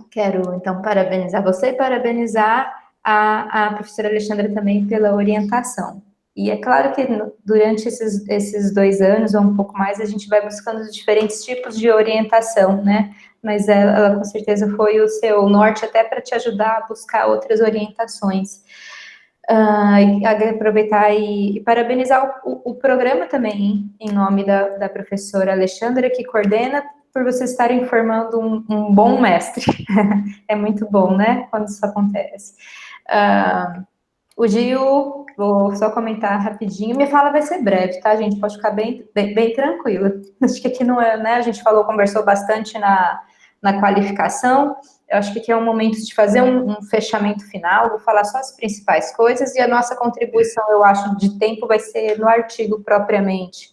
Quero, então, parabenizar você e parabenizar a professora Alexandra também pela orientação. E é claro que durante esses 2 anos, ou um pouco mais, a gente vai buscando diferentes tipos de orientação, né? Mas ela com certeza foi o seu norte até para te ajudar a buscar outras orientações. Aproveitar e parabenizar o programa também, em nome da professora Alexandra, que coordena, por vocês estarem formando um bom mestre. É muito bom, né, quando isso acontece. O Gil, vou só comentar rapidinho, minha fala vai ser breve, tá, gente? Pode ficar bem tranquila. Acho que aqui não é, né, a gente convesou bastante na qualificação. Eu acho que aqui é um momento de fazer um fechamento final, vou falar só as principais coisas, e a nossa contribuição, eu acho, de tempo vai ser no artigo propriamente,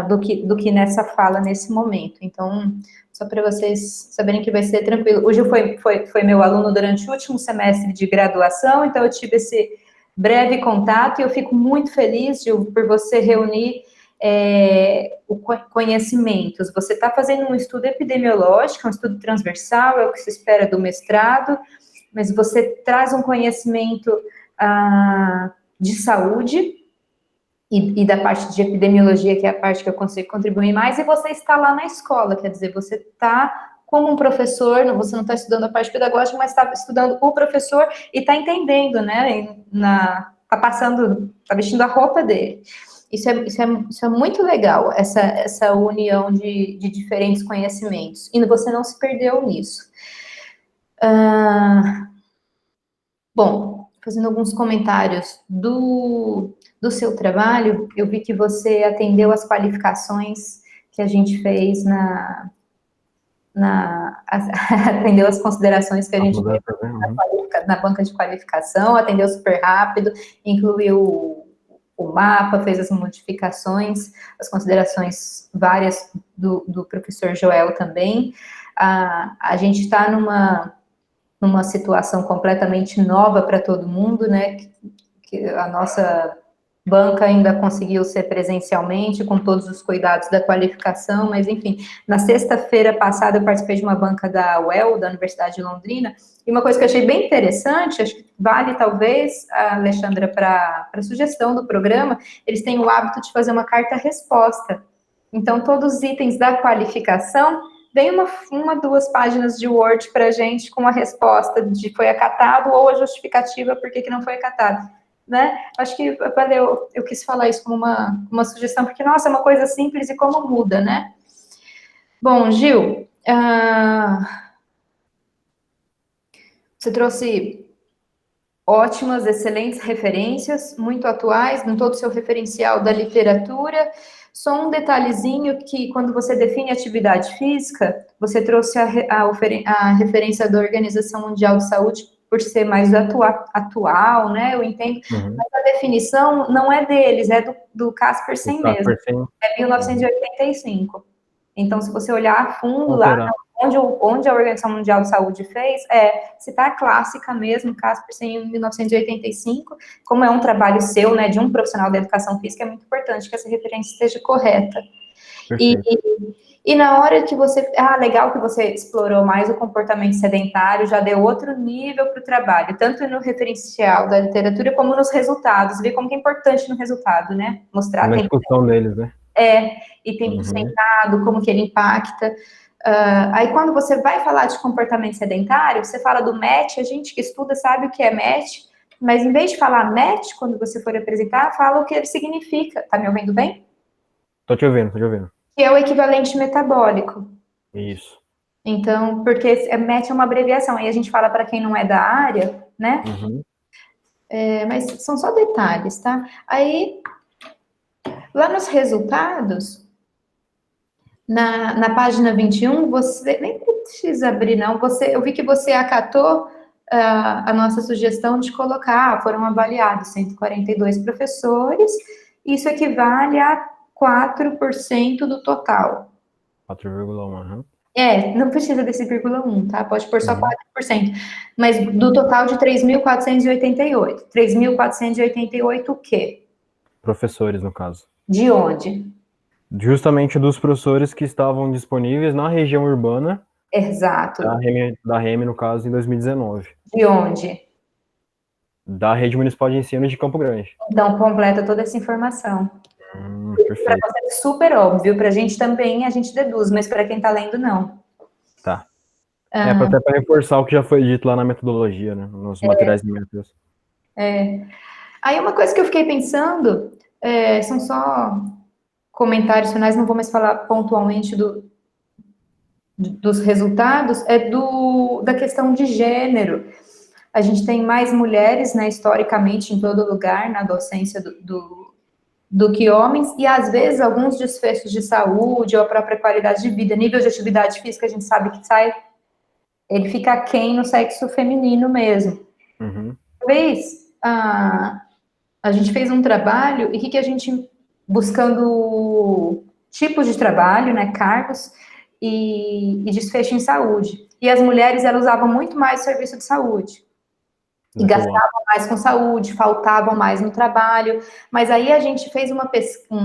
do que nessa fala nesse momento. Então, só para vocês saberem que vai ser tranquilo. O Gil foi meu aluno durante o último semestre de graduação, então eu tive esse breve contato, e eu fico muito feliz, Gil, por você reunir conhecimentos. Você está fazendo um estudo epidemiológico, um estudo transversal, é o que se espera do mestrado, mas você traz um conhecimento de saúde e da parte de epidemiologia, que é a parte que eu consigo contribuir mais, e você está lá na escola, quer dizer, você está como um professor, você não está estudando a parte pedagógica, mas está estudando o professor e está entendendo, né, está passando, está vestindo a roupa dele. Isso é muito legal, essa união de diferentes conhecimentos. E você não se perdeu nisso. Bom, fazendo alguns comentários do seu trabalho, eu vi que você atendeu as qualificações que a gente fez atendeu as considerações que a gente fez na banca de qualificação, atendeu super rápido, incluiu o mapa, fez as modificações, as considerações várias do professor Joel também. A gente está numa situação completamente nova para todo mundo, né, que a nossa banca ainda conseguiu ser presencialmente, com todos os cuidados da qualificação, mas enfim, na sexta-feira passada eu participei de uma banca da UEL, da Universidade de Londrina, e uma coisa que eu achei bem interessante, acho que vale talvez, Alexandra, para a sugestão do programa, eles têm o hábito de fazer uma carta-resposta. Então, todos os itens da qualificação, vem 2 páginas de Word para a gente com a resposta de foi acatado ou a justificativa por que não foi acatado. Né? Acho que valeu, eu quis falar isso como uma sugestão, porque, nossa, é uma coisa simples e como muda, né? Bom, Gil, você trouxe ótimas, excelentes referências, muito atuais, em todo o seu referencial da literatura. Só um detalhezinho que, quando você define atividade física, você trouxe a referência da Organização Mundial de Saúde, por ser mais atual, né, eu entendo, mas a definição não é deles, é do Kaspersen mesmo, é 1985. Então, se você olhar a fundo lá, onde a Organização Mundial de Saúde fez, citar a clássica mesmo, Kaspersen em 1985, como é um trabalho seu, né, de um profissional da educação física, é muito importante que essa referência esteja correta. E na hora que você... legal que você explorou mais o comportamento sedentário, já deu outro nível para o trabalho, tanto no referencial da literatura, como nos resultados. Vê como que é importante no resultado, né? Mostrar... Uma discussão deles, né? E tempo sentado, como que ele impacta. Aí, quando você vai falar de comportamento sedentário, você fala do MET, a gente que estuda sabe o que é MET, mas em vez de falar MET, quando você for apresentar, fala o que ele significa. Tá me ouvindo bem? Tô te ouvindo. Que é o equivalente metabólico. Isso. Então, porque MET é uma abreviação, aí a gente fala para quem não é da área, né? Uhum. Mas são só detalhes, tá? Aí, lá nos resultados, na página 21, você nem precisa abrir, não. Eu vi que você acatou a nossa sugestão de colocar, foram avaliados 142 professores, isso equivale a 4% do total. 4,1. Não precisa desse 0,1, tá? Pode pôr só Uhum. 4%. Mas do total de 3.488. 3.488 o quê? Professores, no caso. De onde? Justamente dos professores que estavam disponíveis na região urbana Exato. da REM, no caso, em 2019. De onde? Da Rede Municipal de Ensino de Campo Grande. Então, completa toda essa informação. Para Perfeito. você é super óbvio, para a gente também a gente deduz, mas para quem está lendo, não. Tá. Até para reforçar o que já foi dito lá na metodologia, né? Nos materiais de métodos. Aí uma coisa que eu fiquei pensando, são só comentários finais, não vou mais falar pontualmente dos resultados, da questão de gênero. A gente tem mais mulheres, né, historicamente, em todo lugar, na docência do que homens, e às vezes alguns desfechos de saúde ou a própria qualidade de vida, nível de atividade física, a gente sabe que ele fica aquém no sexo feminino mesmo. Uhum. Talvez a gente fez um trabalho, e que a gente, buscando tipos de trabalho, né, cargos, e desfecho em saúde. E as mulheres, elas usavam muito mais serviço de saúde. E gastavam mais com saúde, faltavam mais no trabalho. Mas aí a gente fez uma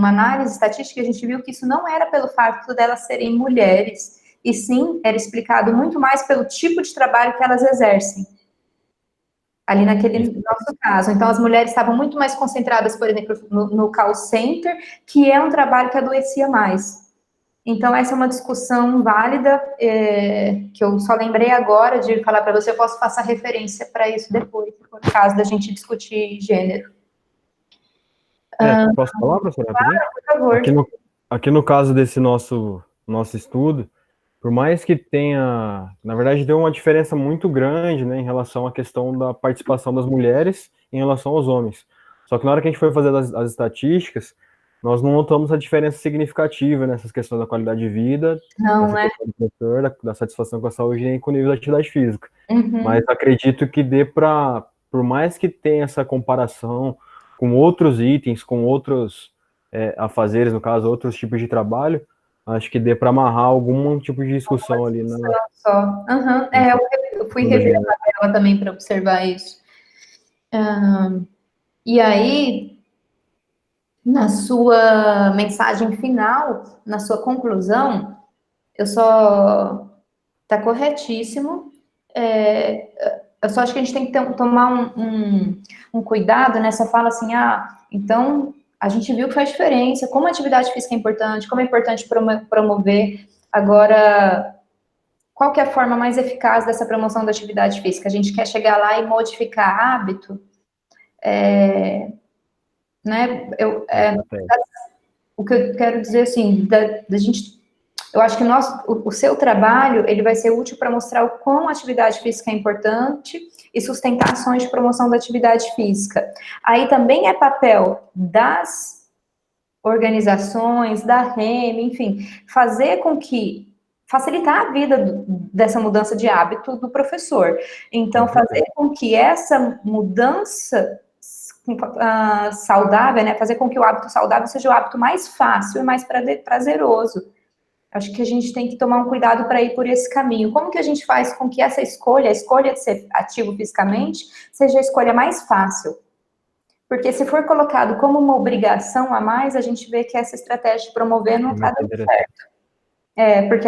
análise estatística e a gente viu que isso não era pelo fato delas serem mulheres, e sim, era explicado muito mais pelo tipo de trabalho que elas exercem. Ali naquele nosso caso. Então, as mulheres estavam muito mais concentradas, por exemplo, no call center, que é um trabalho que adoecia mais. Então, essa é uma discussão válida, que eu só lembrei agora de falar para você. Eu posso passar referência para isso depois, por caso da gente discutir gênero. Posso falar, professora? Claro, por favor. Aqui no caso desse nosso estudo, por mais que tenha, na verdade, deu uma diferença muito grande, né, em relação à questão da participação das mulheres em relação aos homens. Só que na hora que a gente foi fazer as estatísticas, nós não notamos a diferença significativa nessas questões da qualidade de vida, do professor, da satisfação com a saúde e com o nível da atividade física. Uhum. Mas acredito que dê para, por mais que tenha essa comparação com outros itens, com outros afazeres, no caso, outros tipos de trabalho, acho que dê para amarrar algum tipo de discussão ali na. Só. Uhum. Eu fui rever a tabela também para observar isso. E aí, na sua mensagem final, na sua conclusão, tá corretíssimo. Eu só acho que a gente tem que tomar um cuidado nessa fala assim, então a gente viu que faz diferença, como a atividade física é importante, como é importante promover. Agora, qual que é a forma mais eficaz dessa promoção da atividade física? A gente quer chegar lá e modificar hábito? Né? O que eu quero dizer, assim, da gente... Eu acho que o seu trabalho, ele vai ser útil para mostrar o quão a atividade física é importante e sustentar ações de promoção da atividade física. Aí também é papel das organizações, da REM, enfim, facilitar a vida dessa mudança de hábito do professor. Então, fazer com que essa mudança saudável, né, fazer com que o hábito saudável seja o hábito mais fácil e mais prazeroso. Acho que a gente tem que tomar um cuidado para ir por esse caminho. Como que a gente faz com que essa escolha, a escolha de ser ativo fisicamente, seja a escolha mais fácil? Porque se for colocado como uma obrigação a mais, a gente vê que essa estratégia de promover não está dando certo. Porque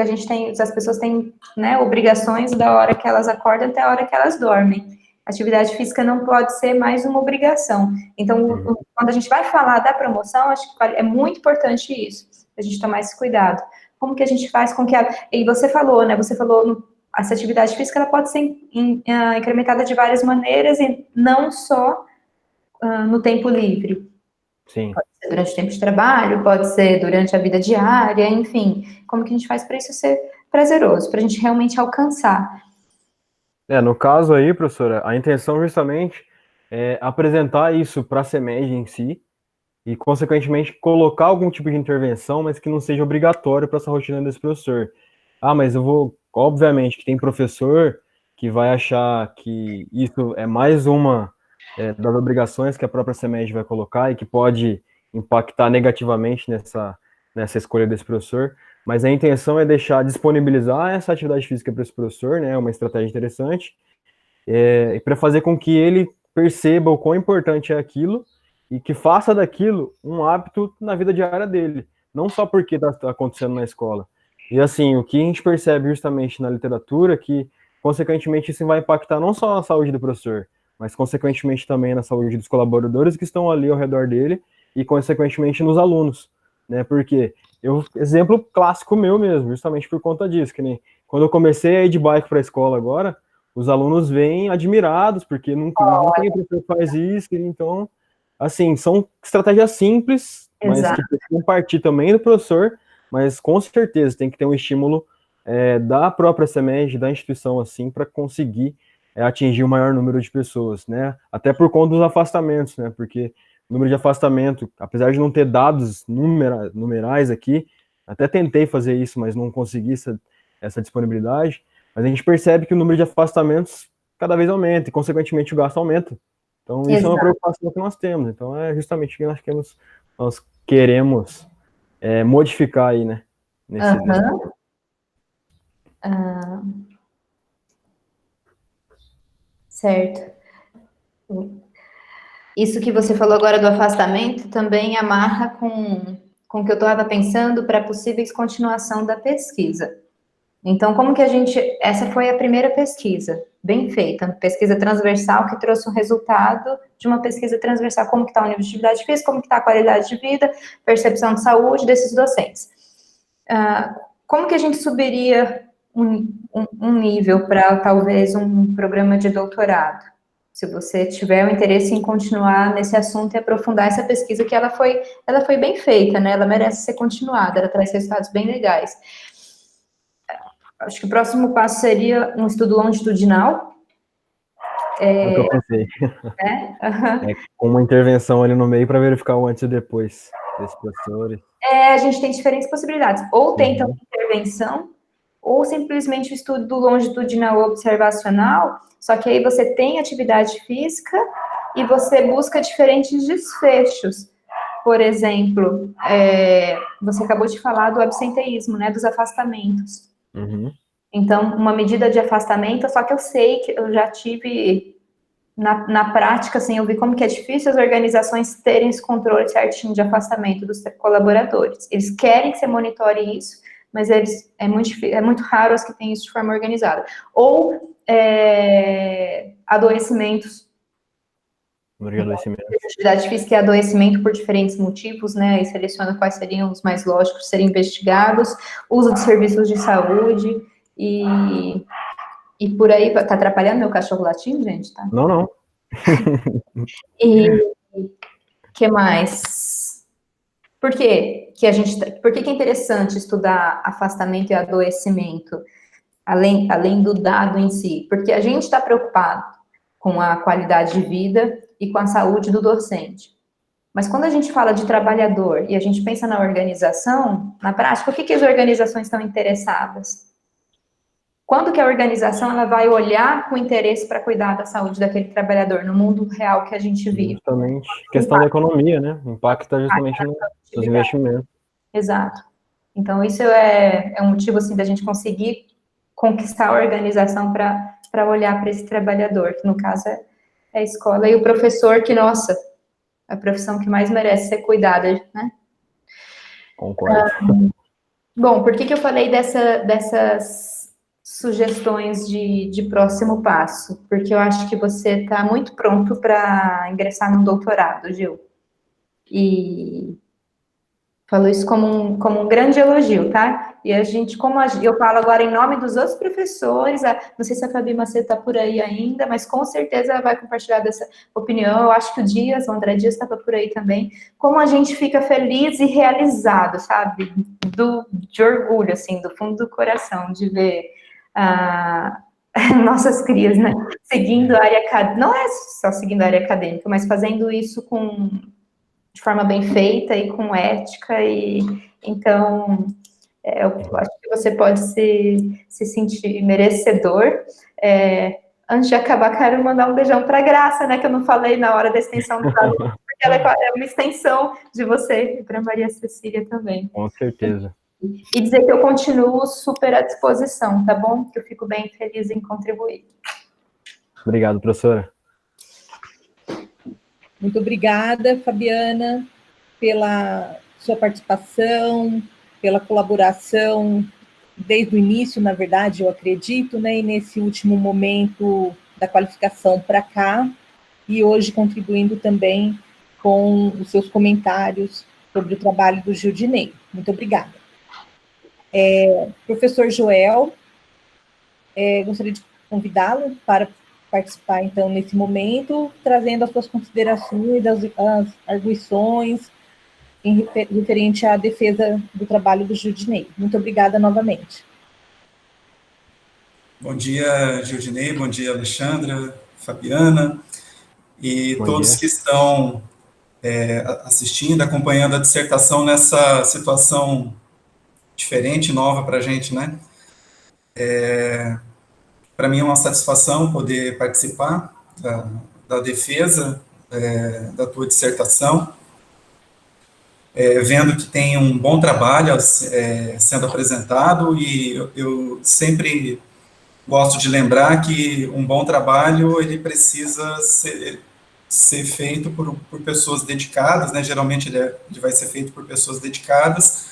as pessoas têm, né, obrigações da hora que elas acordam até a hora que elas dormem. Atividade física não pode ser mais uma obrigação. Então, quando a gente vai falar da promoção, acho que é muito importante isso, a gente tomar esse cuidado. Como que a gente faz com que e você falou, né? Você falou, essa atividade física ela pode ser incrementada de várias maneiras e não só no tempo livre. Sim. Pode ser durante o tempo de trabalho, pode ser durante a vida diária, enfim. Como que a gente faz para isso ser prazeroso, para a gente realmente alcançar. No caso aí, professora, a intenção justamente é apresentar isso para a CEMED em si e, consequentemente, colocar algum tipo de intervenção, mas que não seja obrigatório para essa rotina desse professor. Mas eu vou... Obviamente que tem professor que vai achar que isso é mais uma das obrigações que a própria CEMED vai colocar e que pode impactar negativamente nessa escolha desse professor, mas a intenção é deixar disponibilizar essa atividade física para esse professor, né, uma estratégia interessante, para fazer com que ele perceba o quão importante é aquilo e que faça daquilo um hábito na vida diária dele, não só porque está acontecendo na escola. E assim, o que a gente percebe justamente na literatura é que, consequentemente, isso vai impactar não só na saúde do professor, mas consequentemente também na saúde dos colaboradores que estão ali ao redor dele e, consequentemente, nos alunos, né? Porque exemplo clássico meu mesmo, justamente por conta disso, que nem quando eu comecei a ir de bike para a escola agora, os alunos vêm admirados, porque não tem professor que faz isso, então, assim, são estratégias simples, mas que precisam partir também do professor, mas com certeza tem que ter um estímulo da própria CEMED, da instituição, assim, para conseguir atingir o maior número de pessoas, né? Até por conta dos afastamentos, né? Porque o número de afastamento, apesar de não ter dados numerais aqui, até tentei fazer isso, mas não consegui essa disponibilidade, mas a gente percebe que o número de afastamentos cada vez aumenta e, consequentemente, o gasto aumenta. Então, isso é uma preocupação que nós temos. Então, é justamente o que nós queremos modificar aí, né? Certo. Isso que você falou agora do afastamento também amarra com o que eu estava pensando para possíveis continuação da pesquisa. Então, como que essa foi a primeira pesquisa, bem feita, pesquisa transversal que trouxe um resultado de uma pesquisa transversal, como que está o nível de atividade física, como que está a qualidade de vida, percepção de saúde desses docentes. Como que a gente subiria um nível para, talvez, um programa de doutorado? Se você tiver o interesse em continuar nesse assunto e aprofundar essa pesquisa, que ela foi bem feita, né? Ela merece ser continuada, ela traz resultados bem legais. Acho que o próximo passo seria um estudo longitudinal. É o que eu pensei. Com uma intervenção ali no meio para verificar o antes e depois desses professores. A gente tem diferentes possibilidades. Ou tenta uma intervenção, ou simplesmente o estudo longitudinal observacional, só que aí você tem atividade física e você busca diferentes desfechos. Por exemplo, você acabou de falar do absenteísmo, né, dos afastamentos. Então, uma medida de afastamento, só que eu sei que eu já tive na prática, assim, eu vi como que é difícil as organizações terem esse controle certinho de afastamento dos colaboradores. Eles querem que você monitore isso, mas é muito raro as que têm isso de forma organizada. Ou adoecimentos. Atividade física é adoecimento por diferentes motivos, né? E seleciona quais seriam os mais lógicos de serem investigados, uso de serviços de saúde e por aí. Tá atrapalhando meu cachorro latindo, gente? Tá? Não. E que mais? Por quê? Por que é interessante estudar afastamento e adoecimento, além do dado em si? Porque a gente está preocupado com a qualidade de vida e com a saúde do docente. Mas quando a gente fala de trabalhador e a gente pensa na organização, na prática, o que as organizações estão interessadas? Quando que a organização ela vai olhar com interesse para cuidar da saúde daquele trabalhador no mundo real que a gente vive? Justamente. Questão da economia, né? Impacta justamente nos investimentos. Exato. Então, isso é um motivo, assim, da gente conseguir conquistar a organização para olhar para esse trabalhador, que no caso é a escola, e o professor, que, nossa, a profissão que mais merece ser cuidada, né? Concordo. Bom, por que eu falei dessas sugestões de próximo passo? Porque eu acho que você está muito pronto para ingressar no doutorado, Gil. E falou isso como um grande elogio, tá? E a gente, eu falo agora em nome dos outros professores, não sei se a Fabi Macedo está por aí ainda, mas com certeza ela vai compartilhar dessa opinião. Eu acho que o André Dias estava por aí também. Como a gente fica feliz e realizado, sabe? De orgulho, assim, do fundo do coração, de ver nossas crias, né? Seguindo a área acadêmica, não é só seguindo a área acadêmica, mas fazendo isso de forma bem feita e com ética, e então eu acho que você pode se sentir merecedor. Antes de acabar, quero mandar um beijão para a Graça, né, que eu não falei na hora da extensão do aluno, porque ela é uma extensão de você, e para Maria Cecília também. Com certeza. E dizer que eu continuo super à disposição, tá bom? Que eu fico bem feliz em contribuir. Obrigado, professora. Muito obrigada, Fabiana, pela sua participação, pela colaboração desde o início, na verdade, eu acredito, né, e nesse último momento da qualificação para cá, e hoje contribuindo também com os seus comentários sobre o trabalho do Gildinei. Muito obrigada. Professor Joel, gostaria de convidá-lo para participar, então, nesse momento, trazendo as suas considerações, as arguições referente à defesa do trabalho do Gildinei. Muito obrigada novamente. Bom dia, Gildinei, bom dia, Alexandra, Fabiana, e Bom todos dia. que estão assistindo, acompanhando a dissertação nessa situação diferente, nova para a gente, né? Para mim é uma satisfação poder participar da defesa da tua dissertação, vendo que tem um bom trabalho sendo apresentado, e eu sempre gosto de lembrar que um bom trabalho, ele precisa ser feito por pessoas dedicadas, né? Geralmente ele vai ser feito por pessoas dedicadas,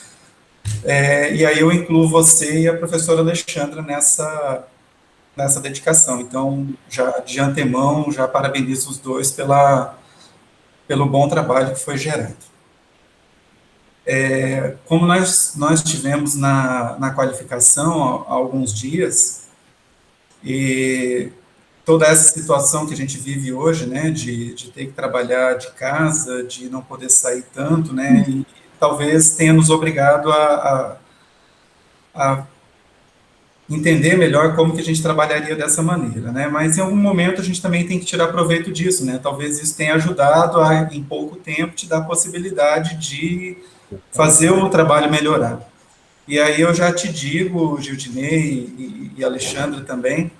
e aí eu incluo você e a professora Alexandra nessa dedicação. Então, já de antemão, já parabenizo os dois pelo bom trabalho que foi gerado. Como nós tivemos na qualificação há alguns dias, e toda essa situação que a gente vive hoje, né, de ter que trabalhar de casa, de não poder sair tanto, né, e talvez tenha nos obrigado a entender melhor como que a gente trabalharia dessa maneira, né, mas em algum momento a gente também tem que tirar proveito disso, né, talvez isso tenha ajudado em pouco tempo, te dar a possibilidade de fazer o trabalho melhorar. E aí eu já te digo, Gildinei e Alexandre também,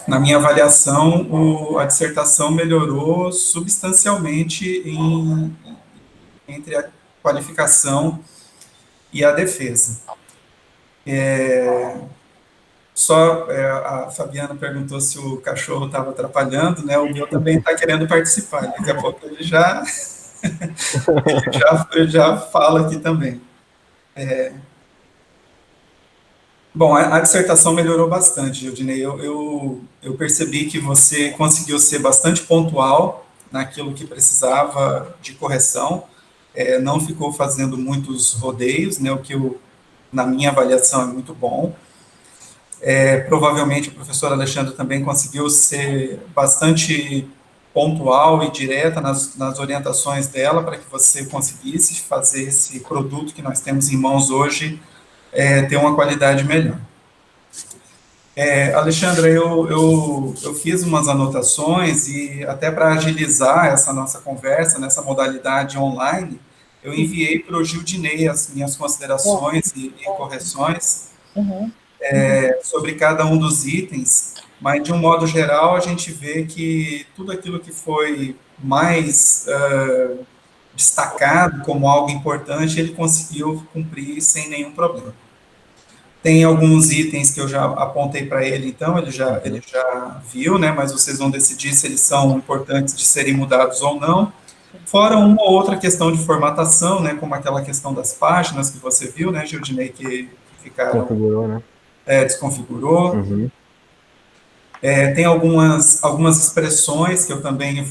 na minha avaliação, a dissertação melhorou substancialmente entre a qualificação e a defesa. A Fabiana perguntou se o cachorro estava atrapalhando, né? O meu também está querendo participar. Daqui a pouco ele já fala aqui também. Bom, a dissertação melhorou bastante, Gildinei. Eu percebi que você conseguiu ser bastante pontual naquilo que precisava de correção, não ficou fazendo muitos rodeios, né, o que na minha avaliação é muito bom. Provavelmente o professor Alexandre também conseguiu ser bastante pontual e direta nas orientações dela para que você conseguisse fazer esse produto que nós temos em mãos hoje ter uma qualidade melhor. Alexandra, eu fiz umas anotações e até para agilizar essa nossa conversa, nessa modalidade online, eu enviei para o Gildinei as minhas considerações e correções sobre cada um dos itens, mas de um modo geral a gente vê que tudo aquilo que foi mais destacado como algo importante, ele conseguiu cumprir sem nenhum problema. Tem alguns itens que eu já apontei para ele, então, ele já viu, né, mas vocês vão decidir se eles são importantes de serem mudados ou não. Fora uma ou outra questão de formatação, né, como aquela questão das páginas que você viu, né, Gildinei, que ficaram... Configurou, né? Desconfigurou. Uhum. Tem algumas expressões que eu também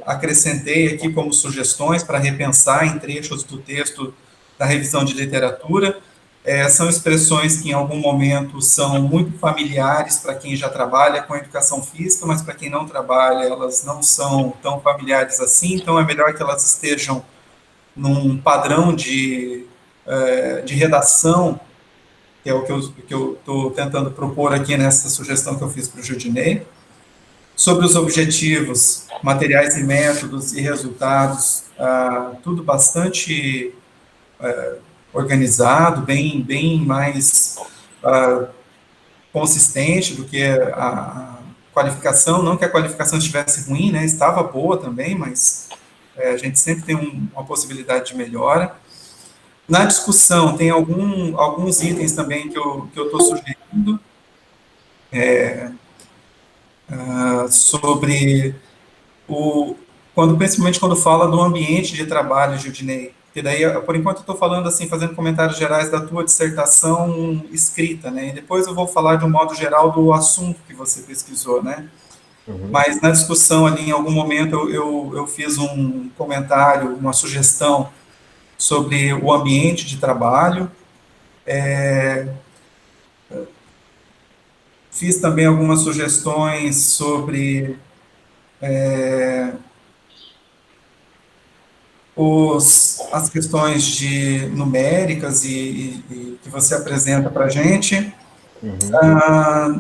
acrescentei aqui como sugestões para repensar em trechos do texto da revisão de literatura. São expressões que, em algum momento, são muito familiares para quem já trabalha com educação física, mas para quem não trabalha, elas não são tão familiares assim, então é melhor que elas estejam num padrão de redação, que é o que eu estou tentando propor aqui nessa sugestão que eu fiz para o Judinei. Sobre os objetivos, materiais e métodos e resultados, tudo bastante organizado, bem mais consistente do que a qualificação. Não que a qualificação estivesse ruim, né? Estava boa também, mas a gente sempre tem uma possibilidade de melhora. Na discussão, tem alguns itens também que eu estou sugerindo, sobre principalmente quando fala do ambiente de trabalho, Gildinei, que daí, por enquanto, eu estou falando assim, fazendo comentários gerais da tua dissertação escrita, né, e depois eu vou falar de um modo geral do assunto que você pesquisou, né, mas na discussão ali, em algum momento, eu fiz um comentário, uma sugestão sobre o ambiente de trabalho, fiz também algumas sugestões sobre as questões de numéricas e que você apresenta para a gente.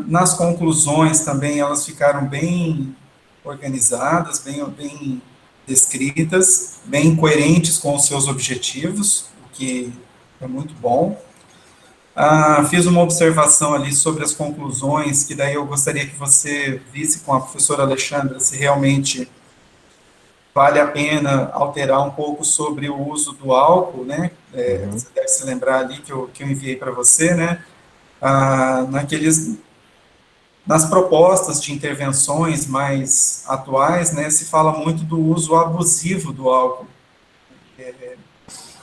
Nas conclusões também, elas ficaram bem organizadas, bem descritas, bem coerentes com os seus objetivos, o que é muito bom. Fiz uma observação ali sobre as conclusões, que daí eu gostaria que você visse com a professora Alexandra se realmente vale a pena alterar um pouco sobre o uso do álcool, né? Você deve se lembrar ali que eu enviei para você, né? Nas propostas de intervenções mais atuais, né, se fala muito do uso abusivo do álcool,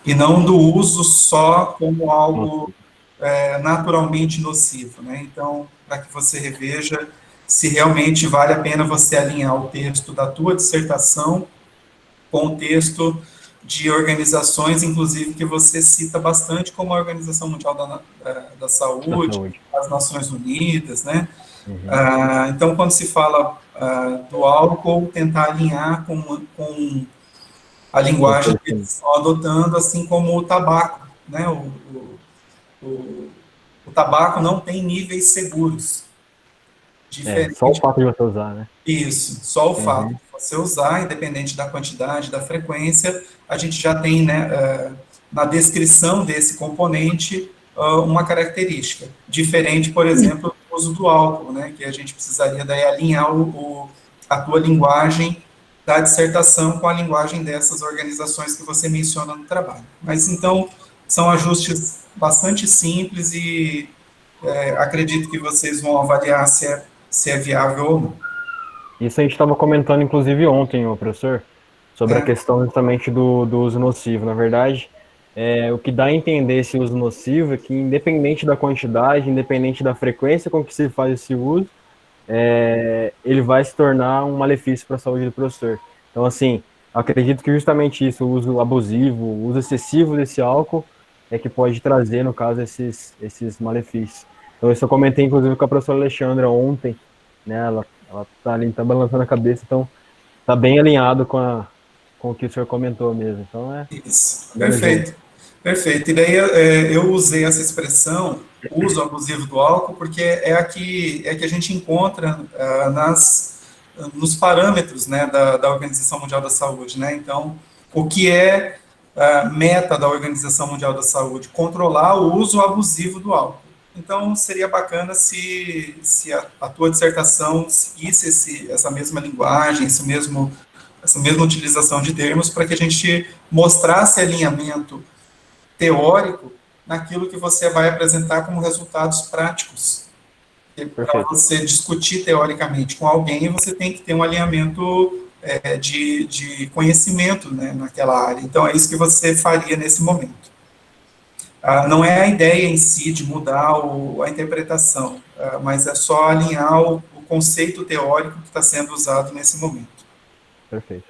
e não do uso só como algo naturalmente nocivo, né? Então, para que você reveja se realmente vale a pena você alinhar o texto da tua dissertação com o texto de organizações, inclusive, que você cita bastante, como a Organização Mundial da Saúde, as Nações Unidas, né? Então, quando se fala do álcool, tentar alinhar com a linguagem que eles estão adotando, assim como o tabaco, né? O tabaco não tem níveis seguros. Só o fato de você usar, né? Isso, só o fato de você usar, independente da quantidade, da frequência, a gente já tem, né, na descrição desse componente, uma característica, diferente, por exemplo, do uso do álcool, né, que a gente precisaria daí alinhar a tua linguagem da dissertação com a linguagem dessas organizações que você menciona no trabalho. Mas, então, são ajustes bastante simples e acredito que vocês vão avaliar se é viável ou não. Isso a gente estava comentando, inclusive, ontem, professor, sobre a questão justamente do uso nocivo. Na verdade, o que dá a entender esse uso nocivo é que, independente da quantidade, independente da frequência com que se faz esse uso, ele vai se tornar um malefício para a saúde do professor. Então, assim, acredito que justamente isso, o uso abusivo, o uso excessivo desse álcool, é que pode trazer, no caso, esses malefícios. Então, isso eu comentei, inclusive, com a professora Alexandra ontem, né? Ela tá ali, tá balançando a cabeça, então tá bem alinhado com o que o senhor comentou mesmo. Então Isso, perfeito. Perfeito. E daí eu usei essa expressão, uso abusivo do álcool, porque é a que a gente encontra nos parâmetros, né, da Organização Mundial da Saúde, né? Então, o que é meta da Organização Mundial da Saúde? Controlar o uso abusivo do álcool. Então, seria bacana se a tua dissertação seguisse essa mesma linguagem, essa mesma utilização de termos, para que a gente mostrasse alinhamento teórico naquilo que você vai apresentar como resultados práticos. Para você discutir teoricamente com alguém, você tem que ter um alinhamento de conhecimento, né, naquela área. Então, é isso que você faria nesse momento. Não é a ideia em si de mudar a interpretação, mas é só alinhar o conceito teórico que está sendo usado nesse momento. Perfeito.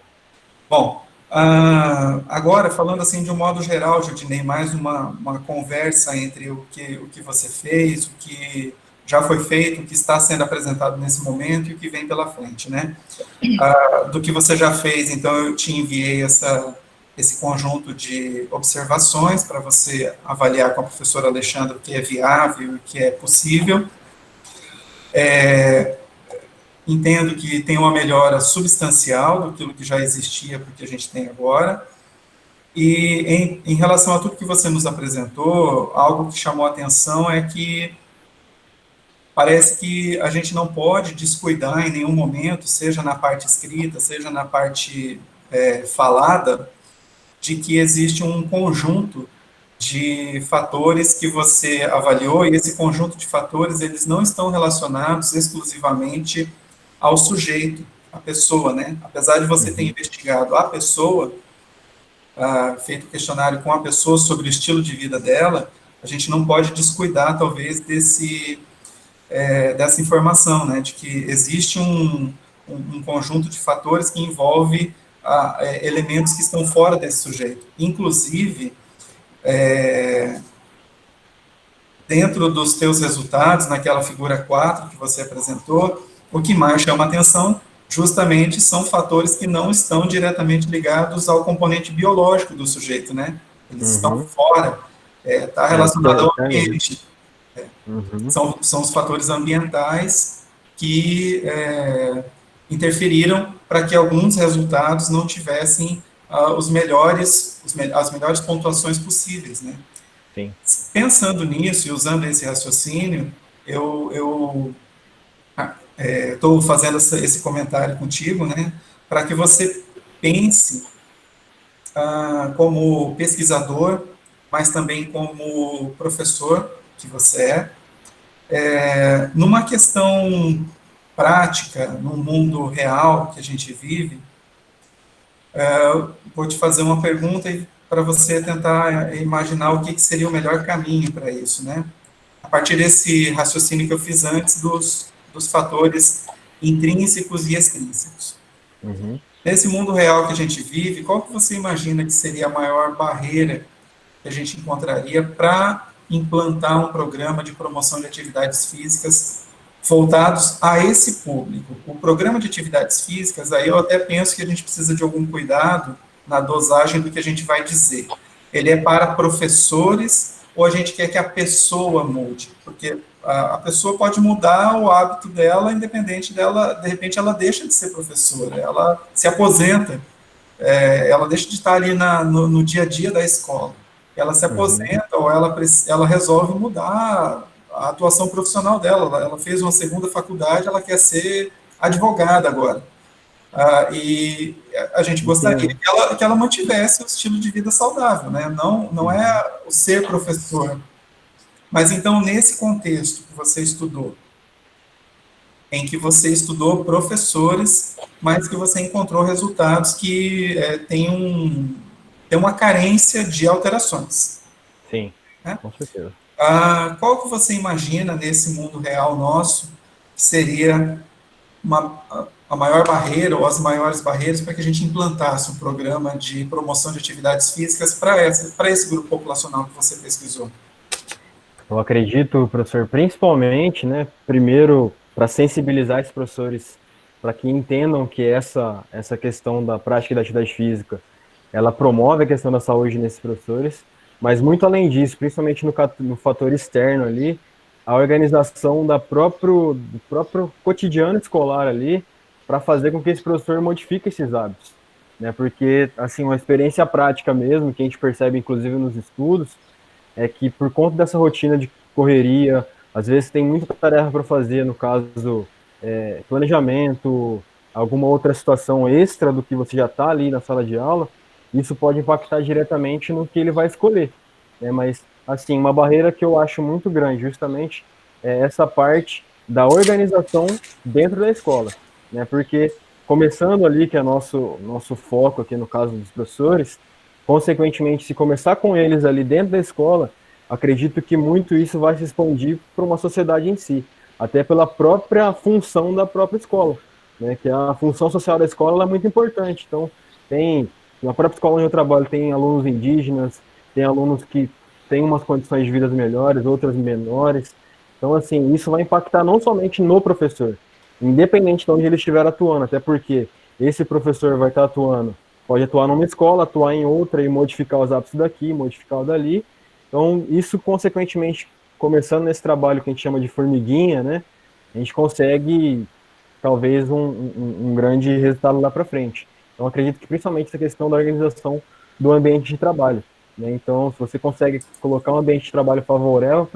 Bom, Agora, falando assim de um modo geral, Judinei, mais uma conversa entre o que você fez, o que já foi feito, o que está sendo apresentado nesse momento e o que vem pela frente, né? Do que você já fez, então eu te enviei esse conjunto de observações para você avaliar com a professora Alexandra o que é viável e o que é possível. Entendo que tem uma melhora substancial do que já existia para o que a gente tem agora. E em relação a tudo que você nos apresentou, algo que chamou a atenção é que parece que a gente não pode descuidar em nenhum momento, seja na parte escrita, seja na parte falada, de que existe um conjunto de fatores que você avaliou, e esse conjunto de fatores, eles não estão relacionados exclusivamente ao sujeito, à pessoa, né? Apesar de você ter investigado a pessoa, feito o questionário com a pessoa sobre o estilo de vida dela, a gente não pode descuidar, talvez, dessa informação, né? De que existe um conjunto de fatores que envolve elementos que estão fora desse sujeito. Inclusive, dentro dos teus resultados, naquela figura 4 que você apresentou, o que mais chama atenção justamente são fatores que não estão diretamente ligados ao componente biológico do sujeito, né? Eles estão fora, está relacionado ao ambiente. São os fatores ambientais que interferiram para que alguns resultados não tivessem as melhores pontuações possíveis, né? Sim. Pensando nisso e usando esse raciocínio, eu estou fazendo esse comentário contigo, né, para que você pense como pesquisador, mas também como professor que você numa questão prática, no mundo real que a gente vive. Vou te fazer uma pergunta para você tentar imaginar o que seria o melhor caminho para isso, né? A partir desse raciocínio que eu fiz antes dos fatores intrínsecos e extrínsecos. Nesse mundo real que a gente vive, qual que você imagina que seria a maior barreira que a gente encontraria para implantar um programa de promoção de atividades físicas voltados a esse público? O programa de atividades físicas, aí eu até penso que a gente precisa de algum cuidado na dosagem do que a gente vai dizer. Ele é para professores ou a gente quer que a pessoa mude? Porque a pessoa pode mudar o hábito dela, independente dela, de repente ela deixa de ser professora, ela se aposenta, ela deixa de estar ali no dia a dia da escola, ela se aposenta ou ela resolve mudar a atuação profissional dela, ela fez uma segunda faculdade, ela quer ser advogada agora. E a gente gostaria que ela mantivesse o estilo de vida saudável, né? Não é o ser professor. Mas então, nesse contexto que você estudou, em que você estudou professores, mas que você encontrou resultados que têm uma carência de alterações. Sim, né? Com certeza. Qual que você imagina nesse mundo real nosso que seria a maior barreira ou as maiores barreiras para que a gente implantasse um programa de promoção de atividades físicas para esse grupo populacional que você pesquisou? Eu acredito, professor, principalmente, né, primeiro, para sensibilizar esses professores para que entendam que essa questão da prática da atividade física, ela promove a questão da saúde nesses professores, mas muito além disso, principalmente no fator externo ali, a organização do próprio cotidiano escolar ali, para fazer com que esse professor modifique esses hábitos, né, porque, assim, uma experiência prática mesmo, que a gente percebe, inclusive, nos estudos, é que por conta dessa rotina de correria, às vezes tem muita tarefa para fazer, no caso, planejamento, alguma outra situação extra do que você já está ali na sala de aula, isso pode impactar diretamente no que ele vai escolher, né? Mas, assim, uma barreira que eu acho muito grande, justamente, é essa parte da organização dentro da escola, né? Porque, começando ali, que é nosso foco aqui no caso dos professores, consequentemente, se começar com eles ali dentro da escola, acredito que muito isso vai se expandir para uma sociedade em si, até pela própria função da própria escola, né, que a função social da escola é muito importante. Então, tem Na própria escola onde eu trabalho tem alunos indígenas, tem alunos que têm umas condições de vida melhores, outras menores. Então, assim, isso vai impactar não somente no professor, independente de onde ele estiver atuando, até porque esse professor vai estar atuando, pode atuar numa escola, atuar em outra e modificar os hábitos daqui, modificar o dali. Então, isso, consequentemente, começando nesse trabalho que a gente chama de formiguinha, né, a gente consegue, talvez, um grande resultado lá para frente. Então, acredito que principalmente essa questão da organização do ambiente de trabalho, né? Então, se você consegue colocar um ambiente de trabalho favorável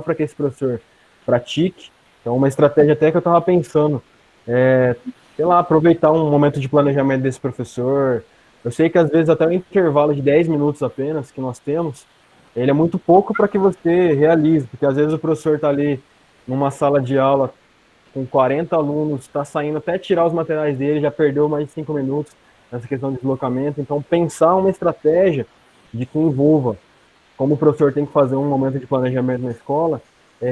para que esse professor pratique, então uma estratégia até que eu estava pensando é, sei lá, aproveitar um momento de planejamento desse professor. Eu sei que às vezes até um intervalo de 10 minutos apenas que nós temos, ele é muito pouco para que você realize, porque às vezes o professor está ali numa sala de aula com 40 alunos, está saindo até tirar os materiais dele, já perdeu mais de 5 minutos nessa questão de deslocamento. Então, pensar uma estratégia de que envolva, como o professor tem que fazer um momento de planejamento na escola,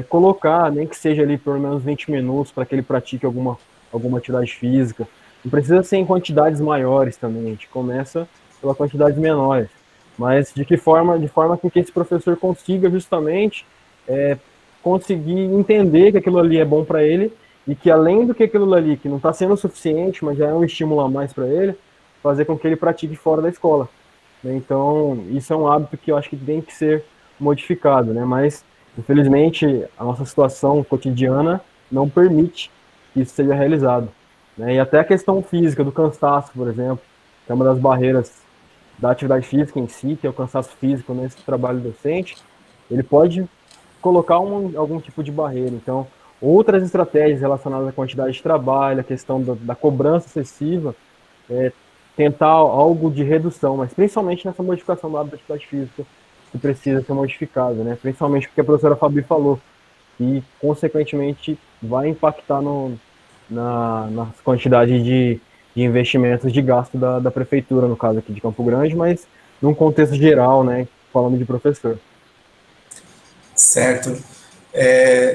colocar, nem que seja ali pelo menos 20 minutos para que ele pratique alguma atividade física. Não precisa ser em quantidades maiores também, a gente começa pela quantidades menores. Mas de forma que esse professor consiga justamente conseguir entender que aquilo ali é bom para ele e que além do que aquilo ali, que não está sendo suficiente, mas já é um estímulo a mais para ele, fazer com que ele pratique fora da escola. Então, isso é um hábito que eu acho que tem que ser modificado, né? Mas, infelizmente, a nossa situação cotidiana não permite que isso seja realizado, né? E até a questão física, do cansaço, por exemplo, que é uma das barreiras da atividade física em si, que é o cansaço físico nesse trabalho docente, ele pode colocar algum tipo de barreira. Então, outras estratégias relacionadas à quantidade de trabalho, a questão da cobrança excessiva, tentar algo de redução, mas principalmente nessa modificação do hábito da atividade física, que precisa ser modificado, né? Principalmente porque a professora Fabi falou, e consequentemente vai impactar nas quantidades de investimentos de gasto da prefeitura, no caso aqui de Campo Grande, mas num contexto geral, né? Falando de professor. Certo.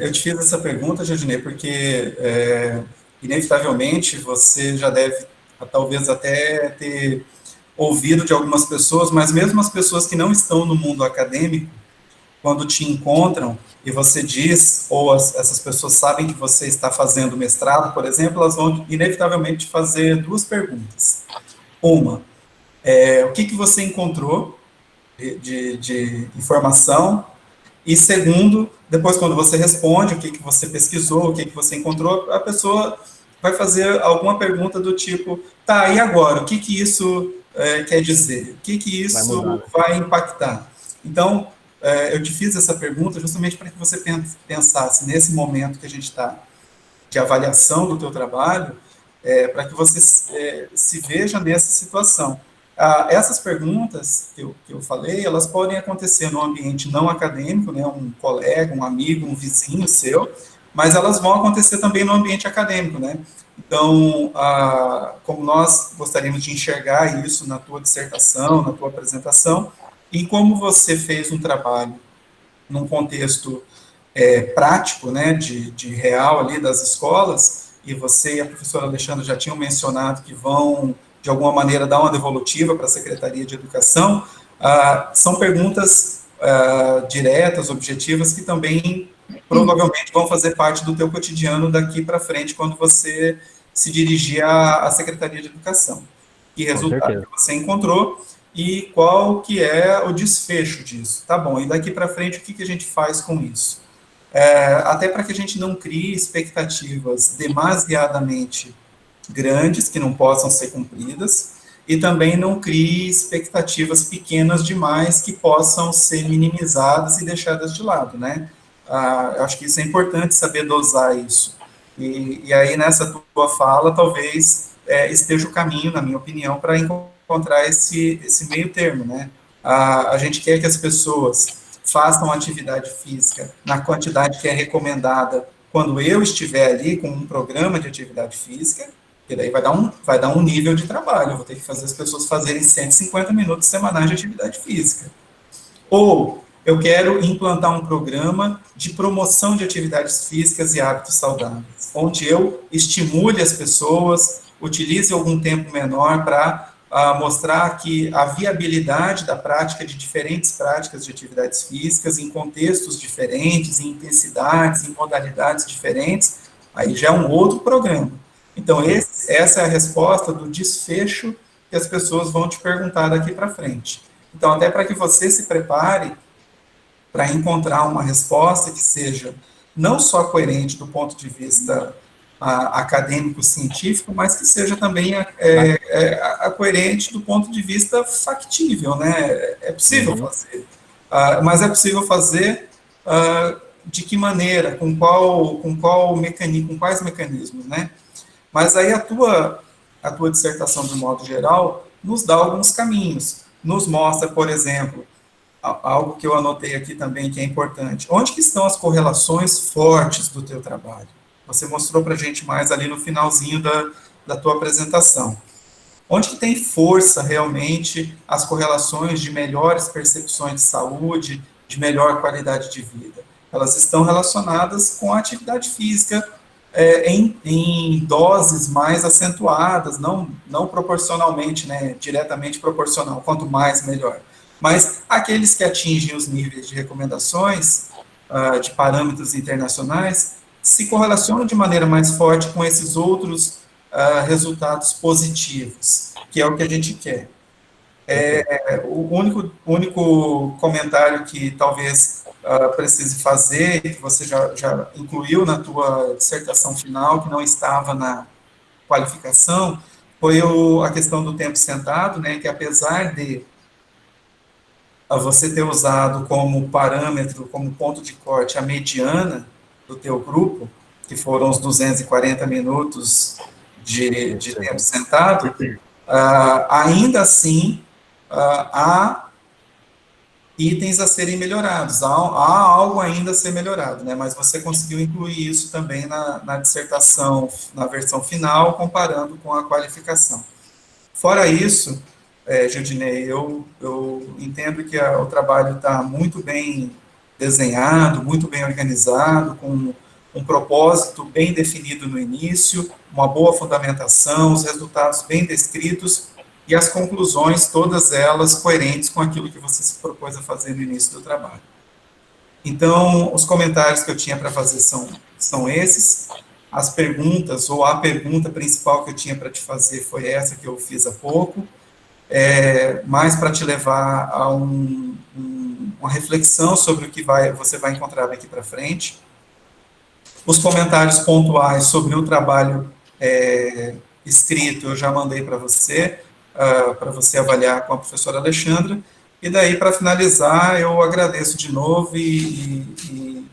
Eu te fiz essa pergunta, Jardinei, porque inevitavelmente você já deve talvez até ter ouvido de algumas pessoas, mas mesmo as pessoas que não estão no mundo acadêmico, quando te encontram e você diz, ou essas pessoas sabem que você está fazendo mestrado, por exemplo, elas vão inevitavelmente te fazer duas perguntas. Uma, o que você encontrou de informação? E segundo, depois quando você responde o que você pesquisou, o que você encontrou, a pessoa vai fazer alguma pergunta do tipo, tá, e agora? O que isso quer dizer? O que isso vai impactar? Então, eu te fiz essa pergunta justamente para que você pensasse nesse momento que a gente está de avaliação do teu trabalho, para que você se veja nessa situação. Essas perguntas que eu falei, elas podem acontecer no ambiente não acadêmico, né, um colega, um amigo, um vizinho seu, mas elas vão acontecer também no ambiente acadêmico, né? Então, como nós gostaríamos de enxergar isso na tua dissertação, na tua apresentação, e como você fez um trabalho num contexto prático, né, de real ali das escolas, e você e a professora Alexandra já tinham mencionado que vão, de alguma maneira, dar uma devolutiva para a Secretaria de Educação, são perguntas diretas, objetivas, que também provavelmente vão fazer parte do teu cotidiano daqui para frente, quando você se dirigir à Secretaria de Educação. Que resultado que você encontrou e qual que é o desfecho disso. Tá bom, e daqui para frente o que a gente faz com isso? Até para que a gente não crie expectativas demasiadamente grandes, que não possam ser cumpridas, e também não crie expectativas pequenas demais que possam ser minimizadas e deixadas de lado, né? Eu acho que isso é importante, saber dosar isso. E aí, nessa tua fala, talvez esteja o caminho, na minha opinião, para encontrar esse meio termo, né? A gente quer que as pessoas façam atividade física na quantidade que é recomendada quando eu estiver ali com um programa de atividade física, que daí vai dar um nível de trabalho, eu vou ter que fazer as pessoas fazerem 150 minutos semanais de atividade física. Ou eu quero implantar um programa de promoção de atividades físicas e hábitos saudáveis, onde eu estimule as pessoas, utilize algum tempo menor para mostrar que a viabilidade da prática de diferentes práticas de atividades físicas em contextos diferentes, em intensidades, em modalidades diferentes, aí já é um outro programa. Então, essa é a resposta do desfecho que as pessoas vão te perguntar daqui para frente. Então, até para que você se prepare para encontrar uma resposta que seja não só coerente do ponto de vista acadêmico-científico, mas que seja também coerente do ponto de vista factível, né? É possível fazer. Mas é possível fazer de que maneira, com qual mecanismo, com quais mecanismos, né? Mas aí a tua dissertação, de modo geral, nos dá alguns caminhos. Nos mostra, por exemplo, algo que eu anotei aqui também, que é importante. Onde que estão as correlações fortes do teu trabalho? Você mostrou para a gente mais ali no finalzinho da tua apresentação. Onde que tem força, realmente, as correlações de melhores percepções de saúde, de melhor qualidade de vida? Elas estão relacionadas com a atividade física em doses mais acentuadas, não proporcionalmente, né, diretamente proporcional, quanto mais, melhor. Mas aqueles que atingem os níveis de recomendações, de parâmetros internacionais, se correlacionam de maneira mais forte com esses outros resultados positivos, que é o que a gente quer. O único comentário que talvez precise fazer, que você já incluiu na tua dissertação final, que não estava na qualificação, foi a questão do tempo sentado, né, que apesar de você ter usado como parâmetro, como ponto de corte, a mediana do teu grupo, que foram os 240 minutos de tempo sentado, ainda assim, há itens a serem melhorados, há algo ainda a ser melhorado, né? Mas você conseguiu incluir isso também na dissertação, na versão final, comparando com a qualificação. Fora isso, Gildinei, eu entendo que o trabalho está muito bem desenhado, muito bem organizado, com um propósito bem definido no início, uma boa fundamentação, os resultados bem descritos e as conclusões, todas elas coerentes com aquilo que você se propôs a fazer no início do trabalho. Então, os comentários que eu tinha para fazer são esses. As perguntas, ou a pergunta principal que eu tinha para te fazer foi essa que eu fiz há pouco, mais para te levar a uma reflexão sobre o que você vai encontrar daqui para frente. Os comentários pontuais sobre o trabalho escrito eu já mandei para você avaliar com a professora Alexandra, e daí, para finalizar, eu agradeço de novo e